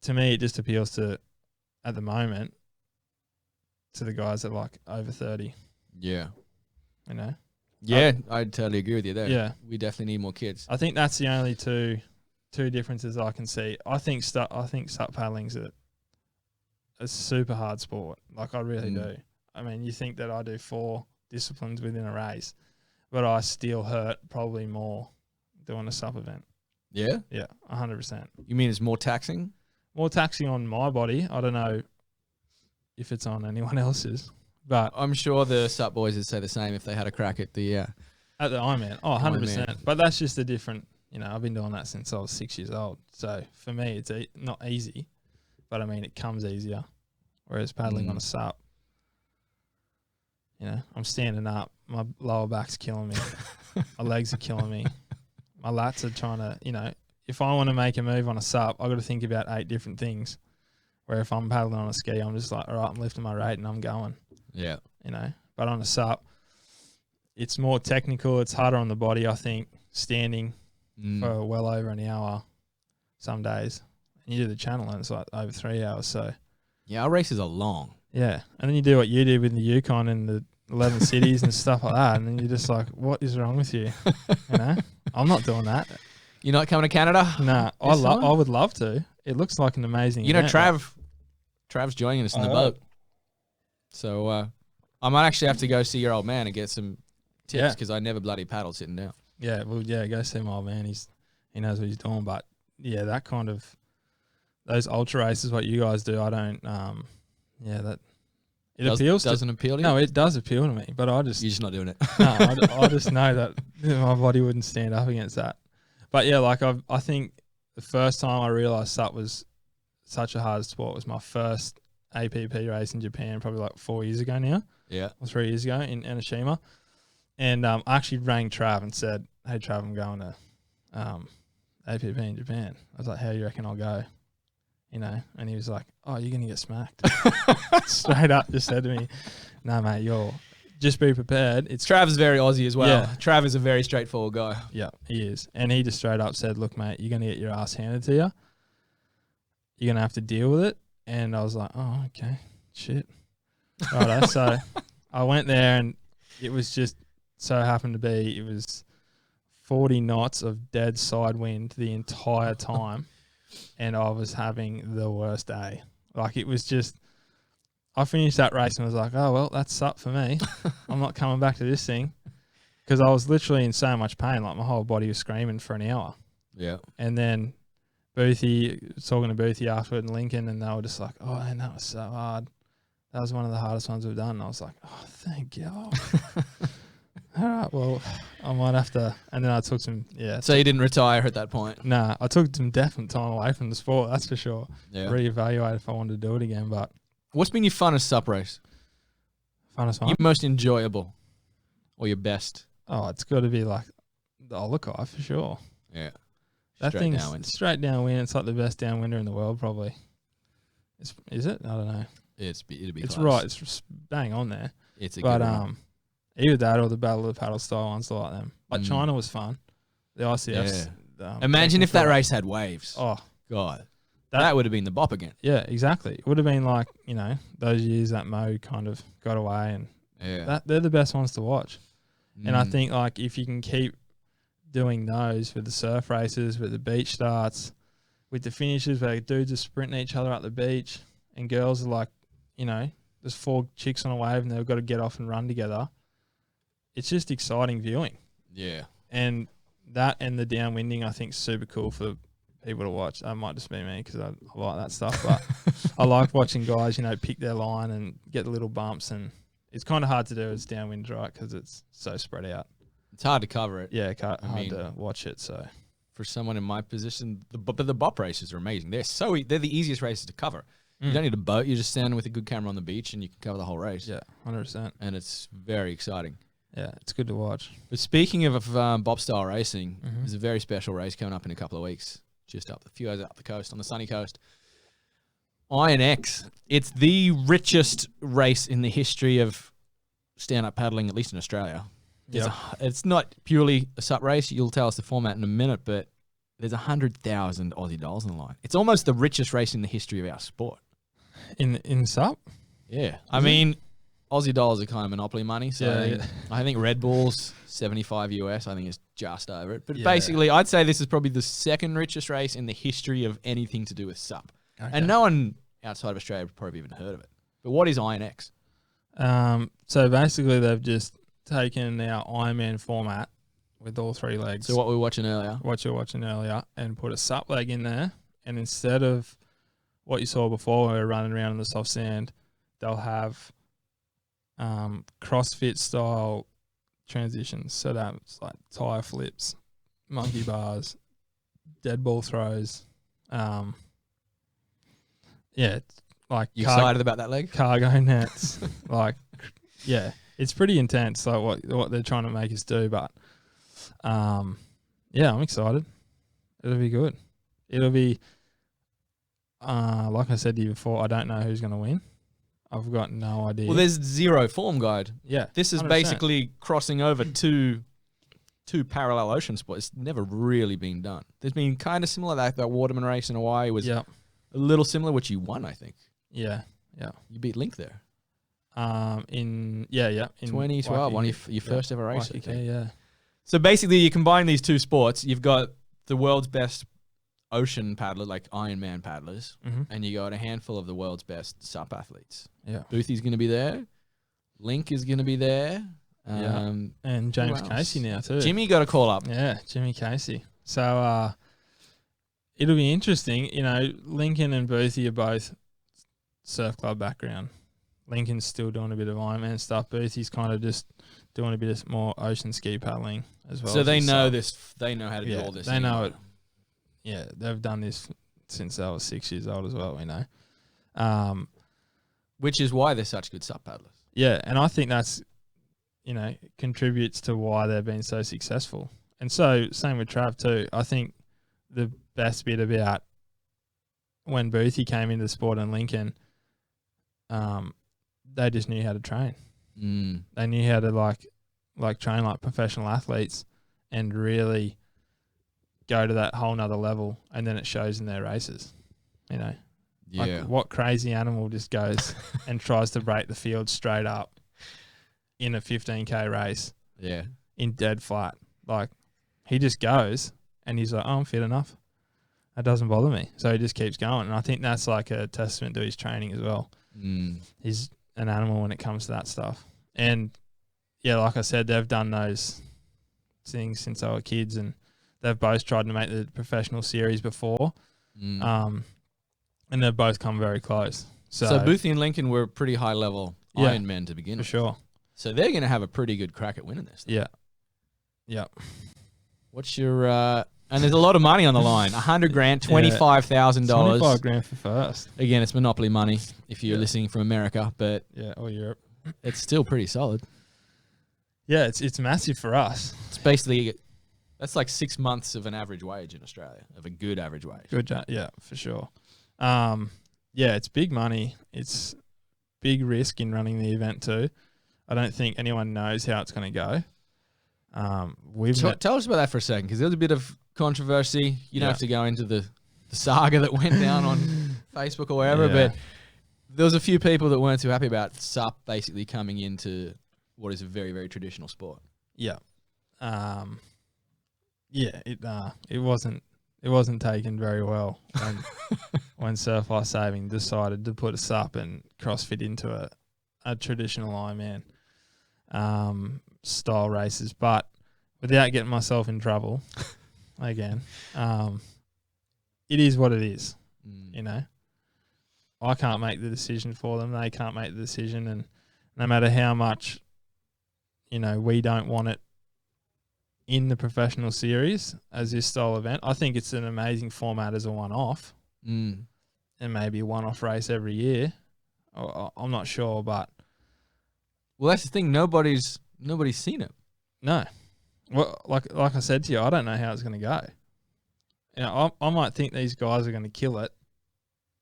to me, it just appeals to, at the moment, to the guys that are like over 30. Yeah. Yeah, I'd totally agree with you there. Yeah. We definitely need more kids. I think that's the only two differences I can see. I think sup paddling's a super hard sport. Like, I really do. I mean, you think that I do 4 disciplines within a race, but I still hurt probably more doing a sup event. Yeah? Yeah, 100%. You mean it's more taxing? More taxing on my body. I don't know if it's on anyone else's, but I'm sure the SUP boys would say the same if they had a crack at the Ironman. Oh, 100%. Ironman. But that's just a different, I've been doing that since I was 6 years old. So for me, it's not easy, but I mean, it comes easier. Whereas paddling on a SUP, I'm standing up, my lower back's killing me, my legs are killing me, my lats are trying to, if I want to make a move on a SUP, I've got to think about 8 different things. Where if I'm paddling on a ski, I'm just like, all right, I'm lifting my rate and I'm going. Yeah. But on a SUP, it's more technical. It's harder on the body, I think, standing for well over an hour some days. And you do the channel and it's like over 3 hours. So yeah, our races are long. Yeah. And then you do what you did with the Yukon and the 11 cities and stuff like that. And then you're just like, what is wrong with you? I'm not doing that. You're not coming to Canada? Nah, I would love to. It looks like an amazing event. Trav's joining us in the boat. So I might actually have to go see your old man and get some tips because I never bloody paddled sitting down. Yeah, well, go see my old man. He knows what he's doing. But yeah, that kind of those ultra races, what you guys do, I don't. It appeals. Doesn't appeal to you? No, it does appeal to me, but You're just not doing it. no, I just know that my body wouldn't stand up against that. But yeah, like I think the first time I realised SUP was such a hard sport was my first APP race in Japan, probably like 4 years ago now. Yeah. Or 3 years ago in Enoshima. And I actually rang Trav and said, hey, Trav, I'm going to APP in Japan. I was like, how do you reckon I'll go? You know, and he was like, oh, you're going to get smacked. Straight up just said to me, no, mate, just be prepared. Trav's very Aussie as well. Yeah. Trav is a very straightforward guy. Yeah, he is. And he just straight up said, look, mate, you're going to get your ass handed to you. You're going to have to deal with it. And I was like, oh, okay, shit. Righto. So I went there and it was just so happened to be, it was 40 knots of dead side wind the entire time. And I was having the worst day. Like it was just, I finished that race and was like, oh, well, that's SUP for me. I'm not coming back to this thing. Because I was literally in so much pain. Like my whole body was screaming for an hour. Yeah. And then Boothie, talking to Boothie afterward and Lincoln, and they were just like, oh, man, that was so hard. That was one of the hardest ones we've done. And I was like, oh, thank God. All right, well, I might have to. And then I took some, So you didn't retire at that point? Nah, I took some definite time away from the sport, that's for sure. Yeah. Reevaluate if I wanted to do it again, but. What's been your funnest SUP race? Funnest one? Your most enjoyable or your best? Oh, it's got to be like the Olokai for sure. Yeah. That Straight thing's downwind. straight downwind. It's like the best downwinder in the world, probably. Is it? I don't know. It'd be It's close. right. It's just bang on there. It's a But good one. either that or the Battle of the Paddle style ones like them. Like China was fun. The ICF's. Imagine if that race had waves. Oh, God. That would have been the bop again. yeah, exactly. It would have been like, those years that mode kind of got away, and they're the best ones to watch. And I think like if you can keep doing those with the surf races, with the beach starts, with the finishes where dudes are sprinting each other up the beach and girls are like, there's 4 chicks on a wave and they've got to get off and run together. It's just exciting viewing. Yeah. And that and the downwinding I think is super cool for people to watch. That might just be me because I like that stuff. But I like watching guys, pick their line and get the little bumps. And it's kind of hard to do as downwind, right? Because it's so spread out. It's hard to cover it. Yeah, hard to watch it. So for someone in my position, but the bop races are amazing. They're the easiest races to cover. You don't need a boat. You're just standing with a good camera on the beach and you can cover the whole race. Yeah, 100%. And it's very exciting. Yeah, it's good to watch. But speaking of bop style racing, there's a very special race coming up in a couple of weeks, just a few hours up the coast, on the sunny coast. Iron X. It's the richest race in the history of stand-up paddling, at least in Australia. It's not purely a SUP race. You'll tell us the format in a minute, but there's 100,000 Aussie dollars on the line. It's almost the richest race in the history of our sport. In SUP? Yeah. I mean, Aussie dollars are kind of monopoly money. So I think Red Bull's 75 US. I think it's just over it. But basically, I'd say this is probably the second richest race in the history of anything to do with SUP. Okay. And no one outside of Australia would probably even heard of it. But what is Iron X? So basically, they've just taken our Ironman format with all 3 legs. So what we were watching earlier. What you were watching earlier, and put a SUP leg in there. And instead of what you saw before, where we were running around in the soft sand, they'll have CrossFit style transitions. So that's like tire flips, monkey bars, dead ball throws. It's like you excited about that leg? Cargo nets. It's pretty intense. Like what they're trying to make us do, but I'm excited. It'll be good. It'll be like I said to you before, I don't know who's going to win. I've got no idea. Well, there's zero form guide. Yeah. This is 100%. basically crossing over two parallel ocean sports. It's never really been done. There's been kind of similar. That Waterman race in Hawaii was a little similar, which you won, I think. Yeah. You beat Link there. In 2012, one of your first ever race. Okay, yeah. So basically, you combine these two sports. You've got the world's best ocean paddler, like Ironman paddlers, and you got a handful of the world's best SUP athletes. Yeah. Boothie's going to be there. Link is going to be there. And James Casey now too. Jimmy got a call up. Yeah, Jimmy Casey. So it'll be interesting. Lincoln and Boothie are both surf club background. Lincoln's still doing a bit of Ironman stuff. Boothie's kind of just doing a bit of more ocean ski paddling as well. So as they his know sub. this. They know how to do all this. They know it. Yeah, they've done this since they were 6 years old as well. We know, which is why they're such good sup paddlers. Yeah, and I think that's contributes to why they've been so successful. And so same with Trav too. I think the best bit about when Boothie came into the sport in Lincoln, they just knew how to train. They knew how to like train like professional athletes and really go to that whole nother level, and then it shows in their races. Like what crazy animal just goes and tries to break the field straight up in a 15K race in dead flat. Like he just goes and he's like, oh, I'm fit enough. That doesn't bother me. So he just keeps going. And I think that's like a testament to his training as well. He's an animal when it comes to that stuff. And yeah, like I said, they've done those things since they were kids, and they've both tried to make the professional series before. And they've both come very close. So Boothie and Lincoln were pretty high level Ironmen to begin with. For sure. So they're going to have a pretty good crack at winning this. Yeah. Yeah. What's your and there's a lot of money on the line. $100,000, $25,000. $25,000 for first. Again, it's monopoly money if you're listening from America, but or Europe. It's still pretty solid. Yeah, it's massive for us. It's basically that's like 6 months of an average wage in Australia, of a good average wage. Yeah, for sure. Yeah, it's big money. It's big risk in running the event too. I don't think anyone knows how it's going to go. Tell us about that for a second, because there's a bit of controversy. You don't have to go into the saga that went down on Facebook or wherever, but there was a few people that weren't too happy about SUP basically coming into what is a very, very traditional sport. Yeah. It wasn't taken very well when Surf Life Saving decided to put a SUP and CrossFit into a traditional Ironman style races, but without getting myself in trouble again, it is what it is. I can't make the decision for them. They can't make the decision, and no matter how much we don't want it in the professional series as this style event, I think it's an amazing format as a one-off, and maybe a one-off race every year. I'm not sure, but that's the thing. Nobody's seen it. No. Well, like I said to you, I don't know how it's going to go. I might think these guys are going to kill it,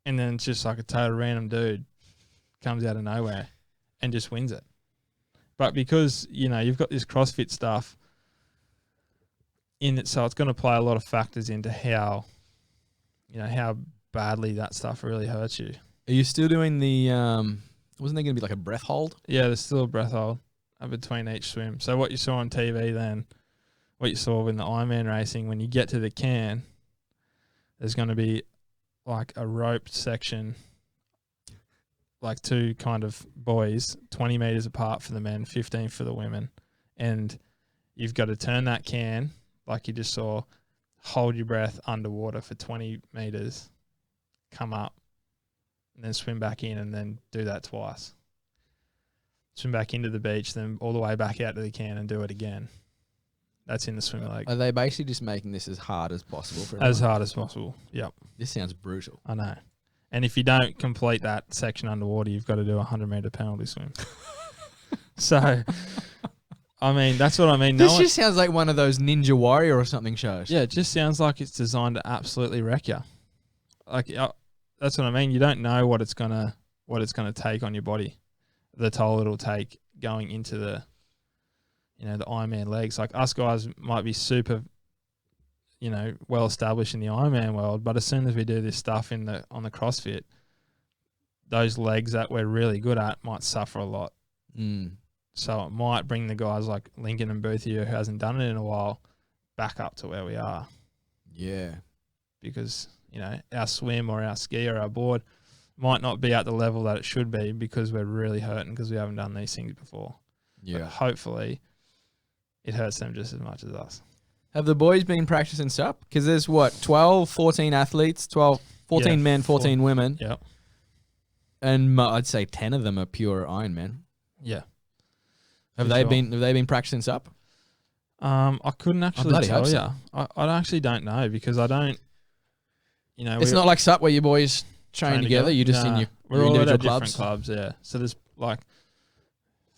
and then it's just like a total random dude comes out of nowhere and just wins it. But because, you've got this CrossFit stuff in it, so it's going to play a lot of factors into how badly that stuff really hurts you. Are you still doing the, wasn't there going to be like a breath hold? Yeah, there's still a breath hold between each swim. So what you saw on TV then, what you saw in the Ironman racing, when you get to the can, there's going to be like a roped section, like two kind of buoys, 20 meters apart for the men, 15 for the women. And you've got to turn that can, like you just saw, hold your breath underwater for 20 meters, come up, and then swim back in, and then do that twice. Swim back into the beach, then all the way back out to the can and do it again. That's in the swim leg. Are they basically just making this as hard as possible for everyone? As hard as possible, yep. This sounds brutal. I know. And if you don't complete that section underwater, you've got to do a 100-meter penalty swim. So, I mean, that's what I mean. This just sounds like one of those Ninja Warrior or something shows. Yeah, it just sounds like it's designed to absolutely wreck you. Like, that's what I mean. You don't know what it's gonna take on your body, the toll it'll take going into the Ironman legs. Like, us guys might be super, well established in the Ironman world, but as soon as we do this stuff on the CrossFit, those legs that we're really good at might suffer a lot. So it might bring the guys like Lincoln and Boothie, who hasn't done it in a while, back up to where we are. Yeah. Because, our swim or our ski or our board might not be at the level that it should be because we're really hurting because we haven't done these things before. Yeah. But hopefully it hurts them just as much as us. Have the boys been practicing SUP? Because there's 12, 14 athletes, 14 men, 14 women. Yep. And I'd say 10 of them are pure Ironman. Yeah. Have they been practicing SUP? I couldn't actually bloody tell hope you. so. I actually don't know because I don't. It's not like SUP where you boys train together. You're just in your we're all at individual our clubs. different clubs. Yeah. So there's like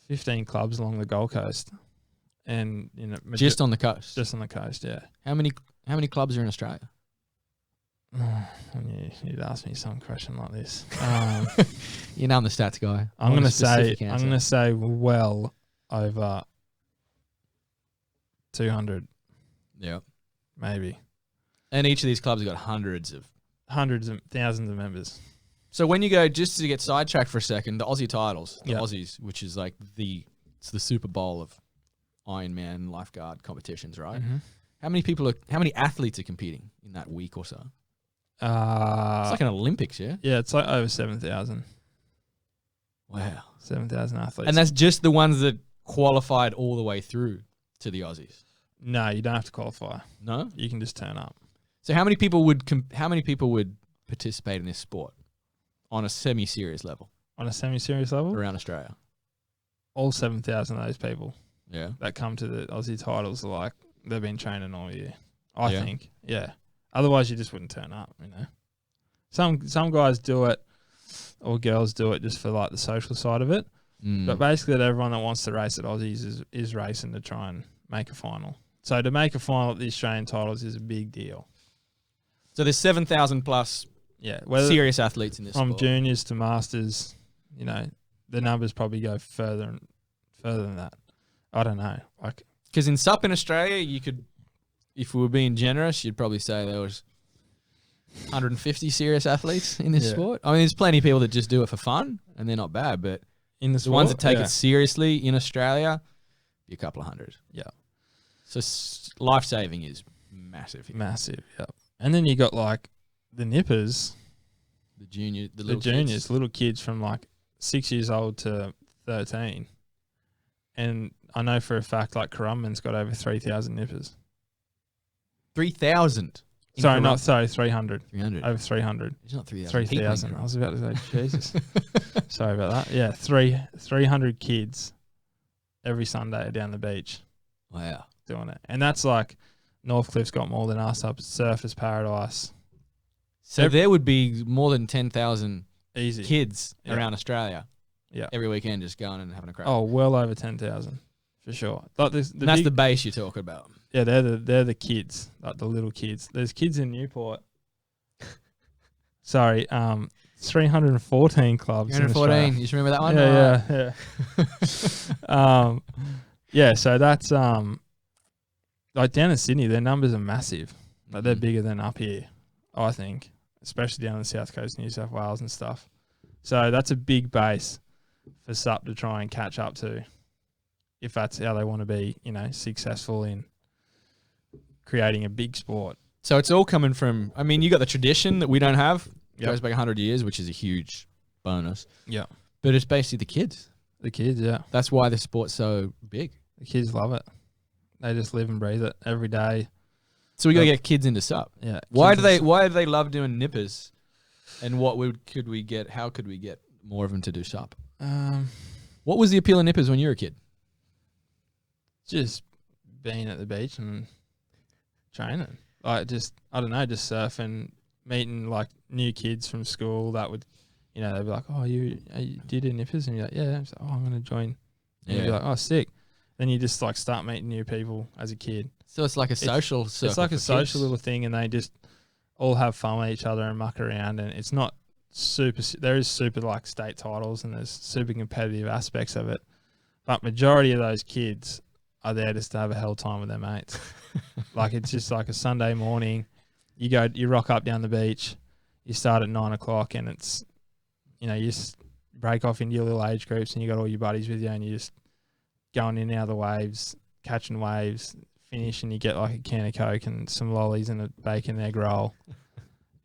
15 clubs along the Gold Coast, and Just on the coast. just on the coast. Yeah. How many clubs are in Australia? You'd ask me some question like this. You know I'm the stats guy. I'm gonna say well over 200, Yeah. maybe And each of these clubs have got hundreds of thousands of members. So when you go, just to get sidetracked for a second, the Aussie titles, the Yep. Aussies, which is like it's the Super Bowl of Ironman lifeguard competitions, right? Mm-hmm. How many athletes are competing in that week or so? It's It's like an Olympics, yeah? yeah, it's like over 7,000. Wow. 7,000 athletes. And that's just the ones that qualified all the way through to the Aussies. No, you don't have to qualify. No? You can just turn up. So how many people would participate in this sport on a semi-serious level On a semi-serious level, around Australia? all 7,000 of those people Yeah. that come to the Aussie titles are like, they've been training all year. I Yeah. think. Yeah. Otherwise, you just wouldn't turn up, Some guys do it, or girls do it just for like the social side of it. Mm. But basically, everyone that wants to race at Aussies is racing to try and make a final. So to make a final at the Australian titles is a big deal. So there's 7,000 plus Yeah. serious athletes in this From sport. juniors to masters, the numbers probably go further than that. I don't know. Like, Because in SUP in Australia, you could, if we were being generous, you'd probably say there was 150 serious athletes in this Yeah. sport. I mean, there's plenty of people that just do it for fun, and they're not bad, but in the the ones that sport, take yeah. it seriously in Australia, be a couple of hundred. Yeah. So life-saving is massive here. Massive, yeah. And then you got like the nippers, The juniors, little kids from like 6 years old to 13. And I know for a fact like Currumbin's got over 3,000 nippers. 3,000. 300. 300. Over 300. It's not 3,000. 3,000. I was about to say, Jesus. Sorry about that. Yeah, 300 kids every Sunday down the beach Wow. doing it. And that's like Northcliffe's got more than us up at Surfers Paradise. So there would be more than 10,000 Easy. kids Yeah. around Australia Yeah. every weekend just going and having a crack. Oh, well over 10,000 for sure. Like and that's the base you're talking about. yeah, they're the kids, like the little kids. There's kids in Newport. Sorry, 314 clubs. 314. You just remember that one? Yeah. Yeah, so that's like down in Sydney, their numbers are massive. Like they're bigger than up here, I think, especially down on the south coast, New South Wales and stuff. So that's a big base for SUP to try and catch up to, if that's how they want to be, successful in creating a big sport. So it's all coming from, I mean, you got the tradition that we don't have. It Yep. goes back 100 years, which is a huge bonus. Yeah. But it's basically the kids. The kids, yeah. That's why the sport's so big. The kids love it. They just live and breathe it every day. So we got to get kids into SUP. Yeah. Why kids do they love doing nippers? And how could we get more of them to do SUP? What was the appeal of nippers when you were a kid? Just being at the beach and training. Like just surfing, meeting like new kids from school that would, they'd be like, oh, you did a nippers? And you're like, yeah. So, I'm going to join. And you'd be like, oh, sick. Then you just like start meeting new people as a kid. So it's like a social circle. It's like a for social kids. little thing, and they just all have fun with each other and muck around. And it's not super. There is super like state titles, and there's super competitive aspects of it. But majority of those kids are there just to have a hell time with their mates. Like it's just like a Sunday morning. You rock up down the beach. You start at 9 o'clock, and it's you just break off into your little age groups, and you got all your buddies with you, and you just going in and out of the waves, catching waves, finish, and you get like a can of Coke and some lollies and a bacon egg roll.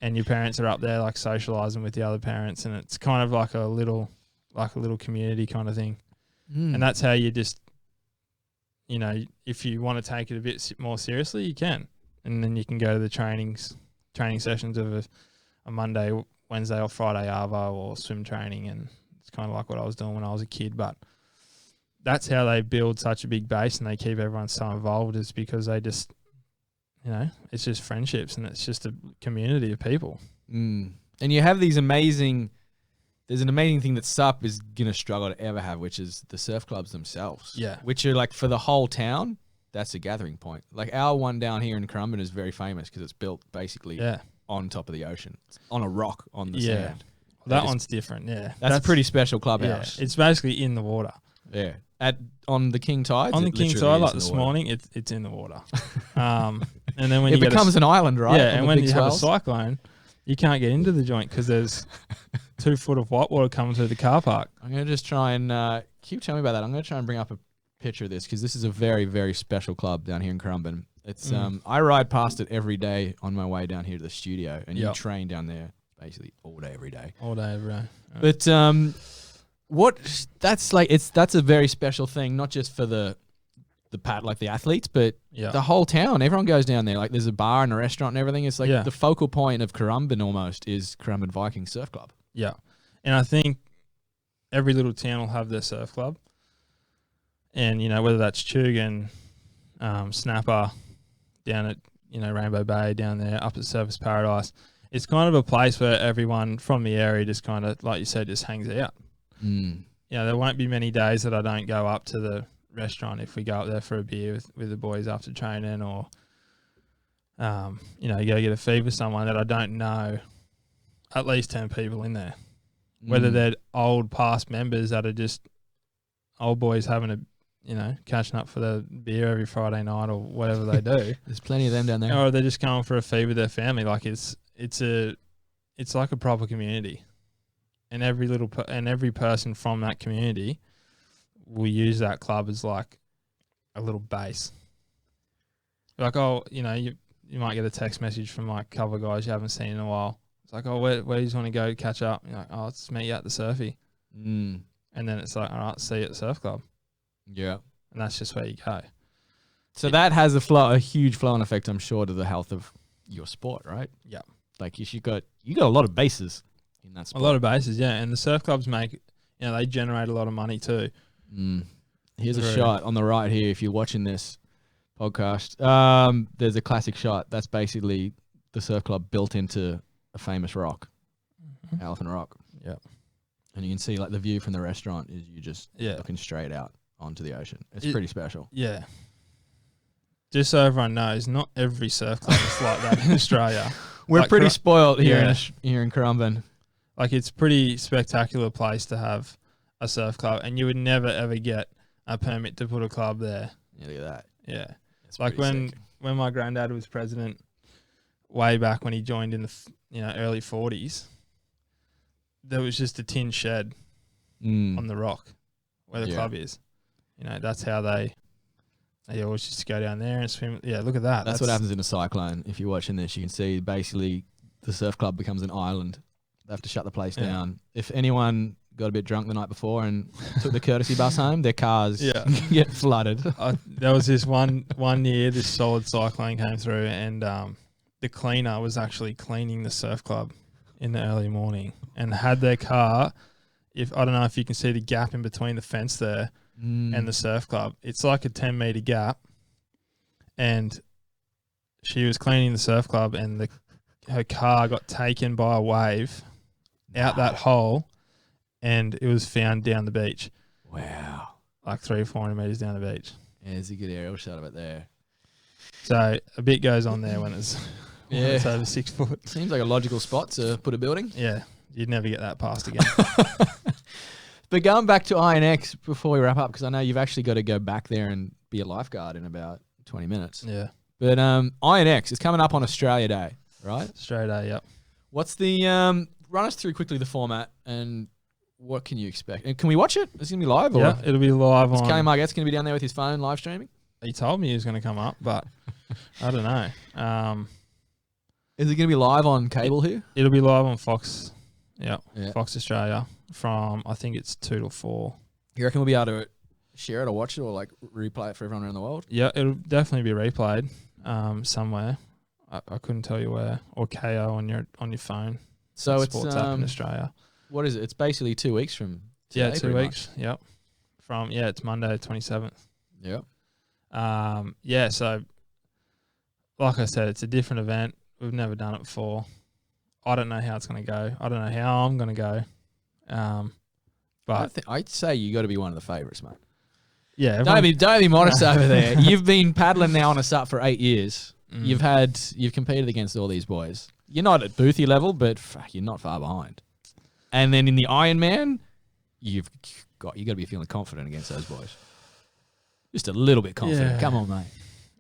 And your parents are up there like socialising with the other parents, and it's kind of like a little community kind of thing. And that's how you just, if you want to take it a bit more seriously, you can. And then you can go to the training sessions of a Monday Wednesday or Friday arvo or swim training, and it's kind of like what I was doing when I was a kid. But that's how they build such a big base and they keep everyone so involved, is because they just, it's just friendships and it's just a community of people. And you have these amazing, there's an amazing thing that SUP is going to struggle to ever have, which is the surf clubs themselves. Yeah. Which are like for the whole town, that's a gathering point. Like our one down here in Currumbin is very famous because it's built basically on top of the ocean. It's on a rock on the sand. That one's different, yeah. That's a pretty special clubhouse. Yeah, it's basically in the water. Yeah. On the king tides? On the king tide, like this morning, it's in the water. And then when it becomes an island, right? Yeah, and when you have a cyclone, you can't get into the joint because there's 2 foot of white water coming through the car park. I'm going to just try and keep telling me about that. I'm going to try and bring up a picture of this because this is a very, very special club down here in Currumbin. It's I ride past it every day on my way down here to the studio, and you train down there basically all day, every day. All day, every day. But that's a very special thing, not just for the athletes, but the whole town. Everyone goes down there. Like there's a bar and a restaurant and everything. It's like the focal point of Currumbin almost is Currumbin Viking Surf Club. Yeah, and I think every little town will have their surf club, and whether that's Chugan, Snapper, down at Rainbow Bay down there, up at Surfers Paradise. It's kind of a place where everyone from the area just kind of, like you said, just hangs out. There won't be many days that I don't go up to the restaurant if we go up there for a beer with the boys after training, or go get a feed with someone that I don't know at least 10 people in there. Whether they're old past members that are just old boys having a catching up for the beer every Friday night or whatever they do. There's plenty of them down there. Or they're just going for a feed with their family. Like it's like a proper community, and every person from that community will use that club as like a little base. Like, you might get a text message from like a couple of guys you haven't seen in a while. It's like, where do you want to go catch up? You're like, let's meet you at the Surfy. And then it's like, all right, see you at the surf club. Yeah. And that's just where you go. So that has a huge flow-on effect, I'm sure, to the health of your sport, right? Yeah. Like you got a lot of bases in that sport. A lot of bases, yeah. And the surf clubs they generate a lot of money too. Here's a shot on the right here. If you're watching this podcast, there's a classic shot. That's basically the surf club built into a famous rock, Elephant Rock. Yeah. And you can see like the view from the restaurant is you just looking straight out onto the ocean. It's pretty special. Yeah. Just so everyone knows, not every surf club is like that in Australia. We're pretty spoiled here in Currumbin. Like it's pretty spectacular place to have a surf club, and you would never ever get a permit to put a club there. Yeah, look at that. Yeah. It's like when my granddad was president, way back when he joined in the early 40s, there was just a tin shed on the rock where the club is. That's how they always just go down there and swim. Yeah, look at that. That's what happens in a cyclone. If you're watching this, you can see basically the surf club becomes an island. They have to shut the place down. If anyone got a bit drunk the night before and took the courtesy bus home, their cars get flooded. There was this one year, this solid cyclone came through, and the cleaner was actually cleaning the surf club in the early morning and had their car. I don't know if you can see the gap in between the fence there and the surf club. It's like a 10-meter gap, and she was cleaning the surf club, and her car got taken by a wave out that hole, and it was found down the beach. Wow. Like 300 or 400 meters down the beach. Yeah, there's a good aerial shot of it there. So a bit goes on there when it's over 6 foot. Seems like a logical spot to put a building. Yeah, you'd never get that past again. But going back to INX before we wrap up, because I know you've actually got to go back there and be a lifeguard in about 20 minutes. Yeah. But INX is coming up on Australia Day, right? Australia Day, yep. What's the run us through quickly the format and what can you expect? And can we watch it? Is it going to be live? Yeah, it'll be live on. Is Kay Margette's going to be down there with his phone live streaming? He told me he was going to come up, but I don't know. Is it going to be live on cable here? It'll be live on Fox. Yeah, Fox Australia from, I think it's 2 to 4. You reckon we'll be able to share it or watch it or like replay it for everyone around the world? Yeah, it'll definitely be replayed somewhere. I couldn't tell you where, or KO on your phone. So it's sports up in Australia. What is it? It's basically 2 weeks from today, 2 pretty weeks. much. Yep. It's Monday 27th. Yep. So like I said, it's a different event. We've never done it before. I don't know how it's going to go. I don't know how I'm going to go. But I'd say you got to be one of the favourites, mate. Yeah. Don't be modest over there. You've been paddling now on a SUP for 8 years. You've competed against all these boys. You're not at Boothie level, but you're not far behind. And then in the Ironman, you got to be feeling confident against those boys. Just a little bit confident. Yeah. Come on, mate.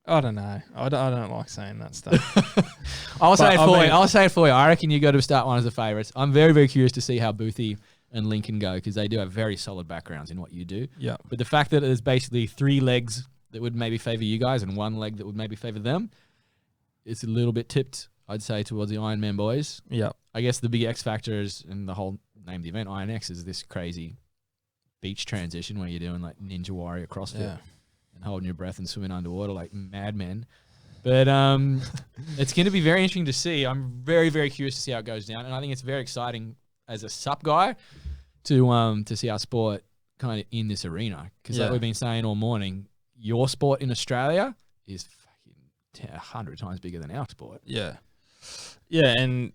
I don't know. I don't like saying that stuff. I'll say it for you. I reckon you got to start one as the favourites. I'm very, very curious to see how Boothie and Lincoln go because they do have very solid backgrounds in what you do. Yeah. But the fact that there's basically 3 legs that would maybe favour you guys and 1 leg that would maybe favour them, it's a little bit tipped, I'd say, towards the Ironman boys. Yeah. I guess the big X factor is, and the whole name of the event, IronX, is this crazy beach transition where you're doing like Ninja Warrior CrossFit and holding your breath and swimming underwater like madmen. But it's going to be very interesting to see. I'm very, very curious to see how it goes down. And I think it's very exciting as a SUP guy to see our sport kind of in this arena. Because like we've been saying all morning, your sport in Australia is fucking 100 times bigger than our sport. Yeah. Yeah, and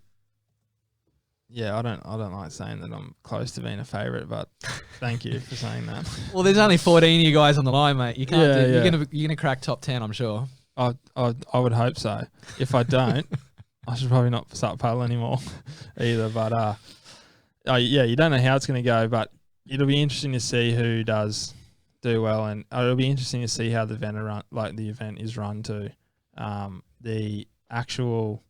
I don't like saying that I'm close to being a favourite, but thank you for saying that. Well, there's only 14 of you guys on the line, mate. You can't. You're gonna crack top 10, I'm sure. I would hope so. If I don't, I should probably not start paddle anymore either. But you don't know how it's going to go, but it'll be interesting to see who does do well, and it'll be interesting to see how the event is run too. The actual,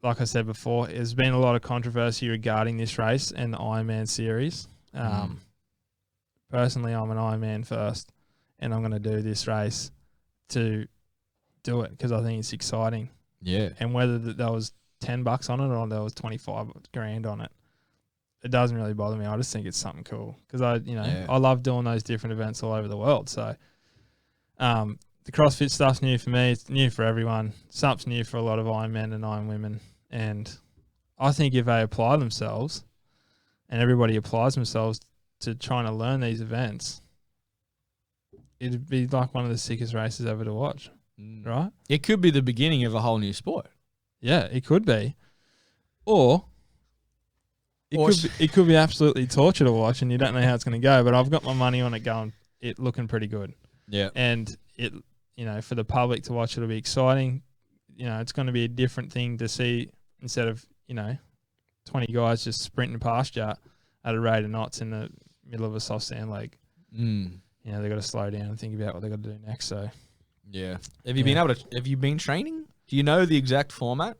like I said before, there's been a lot of controversy regarding this race and the Ironman series. Personally, I'm an Ironman first, and I'm going to do this race to do it because I think it's exciting. Yeah. And whether there was $10 on it or there was 25 grand on it, it doesn't really bother me. I just think it's something cool because I love doing those different events all over the world. So, the CrossFit stuff's new for me. It's new for everyone. SUP's new for a lot of Ironmen and Ironwomen. And I think if they apply themselves and everybody applies themselves to trying to learn these events, it'd be like one of the sickest races ever to watch, right? It could be the beginning of a whole new sport. Yeah, it could be. Or it could be absolutely torture to watch and you don't know how it's going to go, but I've got my money on it looking pretty good. Yeah. And it, for the public to watch, it'll be exciting. It's going to be a different thing to see instead of, 20 guys just sprinting past you at a rate of knots in the middle of a soft sand leg. They've got to slow down and think about what they've got to do next. So, yeah. Have you been training? Do you know the exact format?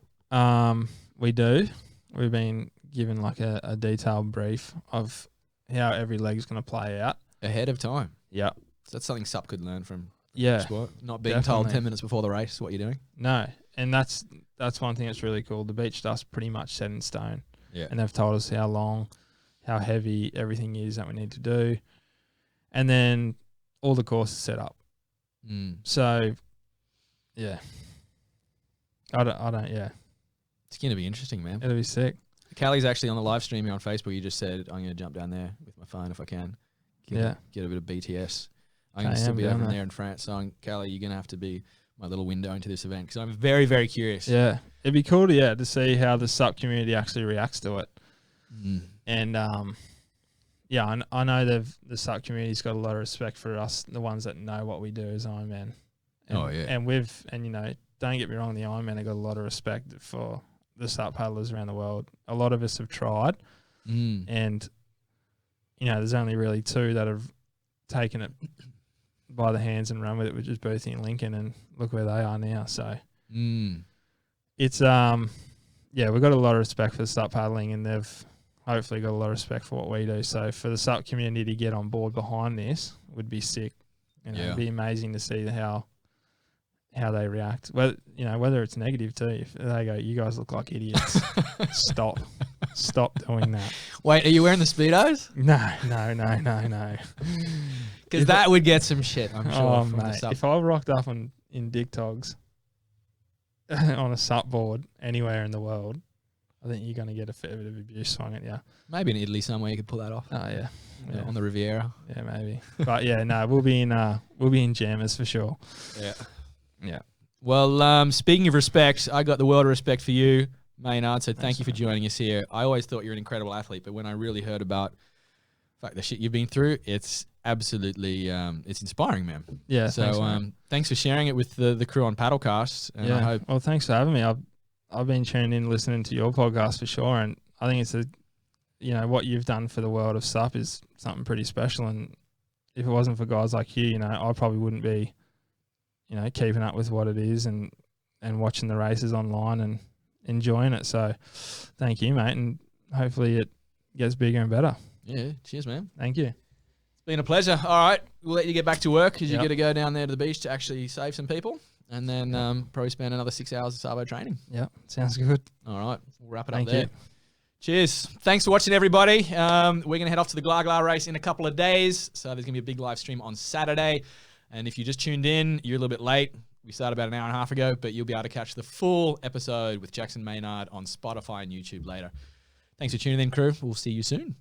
We do. We've been given like a detailed brief of how every leg is going to play out Ahead of time. Yeah. So that's something SUP could learn from Yeah. sport. Not being Definitely. told 10 minutes before the race what you're doing. No. And that's one thing that's really cool. The beach stuff's pretty much set in stone. Yeah. And they've told us how long, how heavy everything is that we need to do. And then all the courses set up. So, yeah. Yeah. It's going to be interesting, man. It'll be sick. Callie's actually on the live stream here on Facebook. You just said, I'm going to jump down there with my phone if I can. Get a bit of BTS. I'm going to still be over there in France. So, Callie, you're going to have to be my little window into this event because I'm very, very curious. Yeah. It'd be cool to see how the SUP community actually reacts to it. And, I know the SUP community's got a lot of respect for us, the ones that know what we do as Ironman. And don't get me wrong, the Ironman have got a lot of respect for the SUP paddlers around the world. A lot of us have tried, and there's only really 2 that have taken it by the hands and run with it, which is Boothie and Lincoln, and look where they are now. So it's we've got a lot of respect for the SUP paddling, and they've hopefully got a lot of respect for what we do. So for the SUP community to get on board behind this would be sick. It'd be amazing to see how they react. Whether it's negative too. If they go, you guys look like idiots. Stop doing that. Wait, are you wearing the Speedos? No. Because that would get some shit, I'm sure. Oh, mate. If I rocked up in Dig Togs on a SUP board anywhere in the world, I think you're going to get a fair bit of abuse swung at you. Maybe in Italy somewhere you could pull that off. Oh yeah. Yeah. On the Riviera. Yeah, maybe. But yeah, no, we'll be in jammers for sure. Yeah. Yeah. Well, speaking of respect, I got the world of respect for you, Maynard. So thank Thanks, you for man. joining us here. I always thought you were an incredible athlete, but when I really heard about the shit you've been through, it's absolutely it's inspiring, man. Yeah. So thanks, thanks for sharing it with the crew on Paddlecast. And yeah. I hope Well, thanks for having me. I've been tuned in listening to your podcast for sure, and I think it's what you've done for the world of SUP is something pretty special. And if it wasn't for guys like you, I probably wouldn't be, keeping up with what it is and watching the races online and enjoying it. So thank you, mate. And hopefully it gets bigger and better. Yeah, cheers, man. Thank you. It's been a pleasure. All right, we'll let you get back to work because Yep. you got to go down there to the beach to actually save some people and then probably spend another 6 hours of Savo training. Yeah, sounds good. All right, we'll wrap it Thank up there. you. Cheers. Thanks for watching, everybody. We're going to head off to the Gla race in a couple of days. So there's going to be a big live stream on Saturday. And if you just tuned in, you're a little bit late. We started about an hour and a half ago, but you'll be able to catch the full episode with Jackson Maynard on Spotify and YouTube later. Thanks for tuning in, crew. We'll see you soon.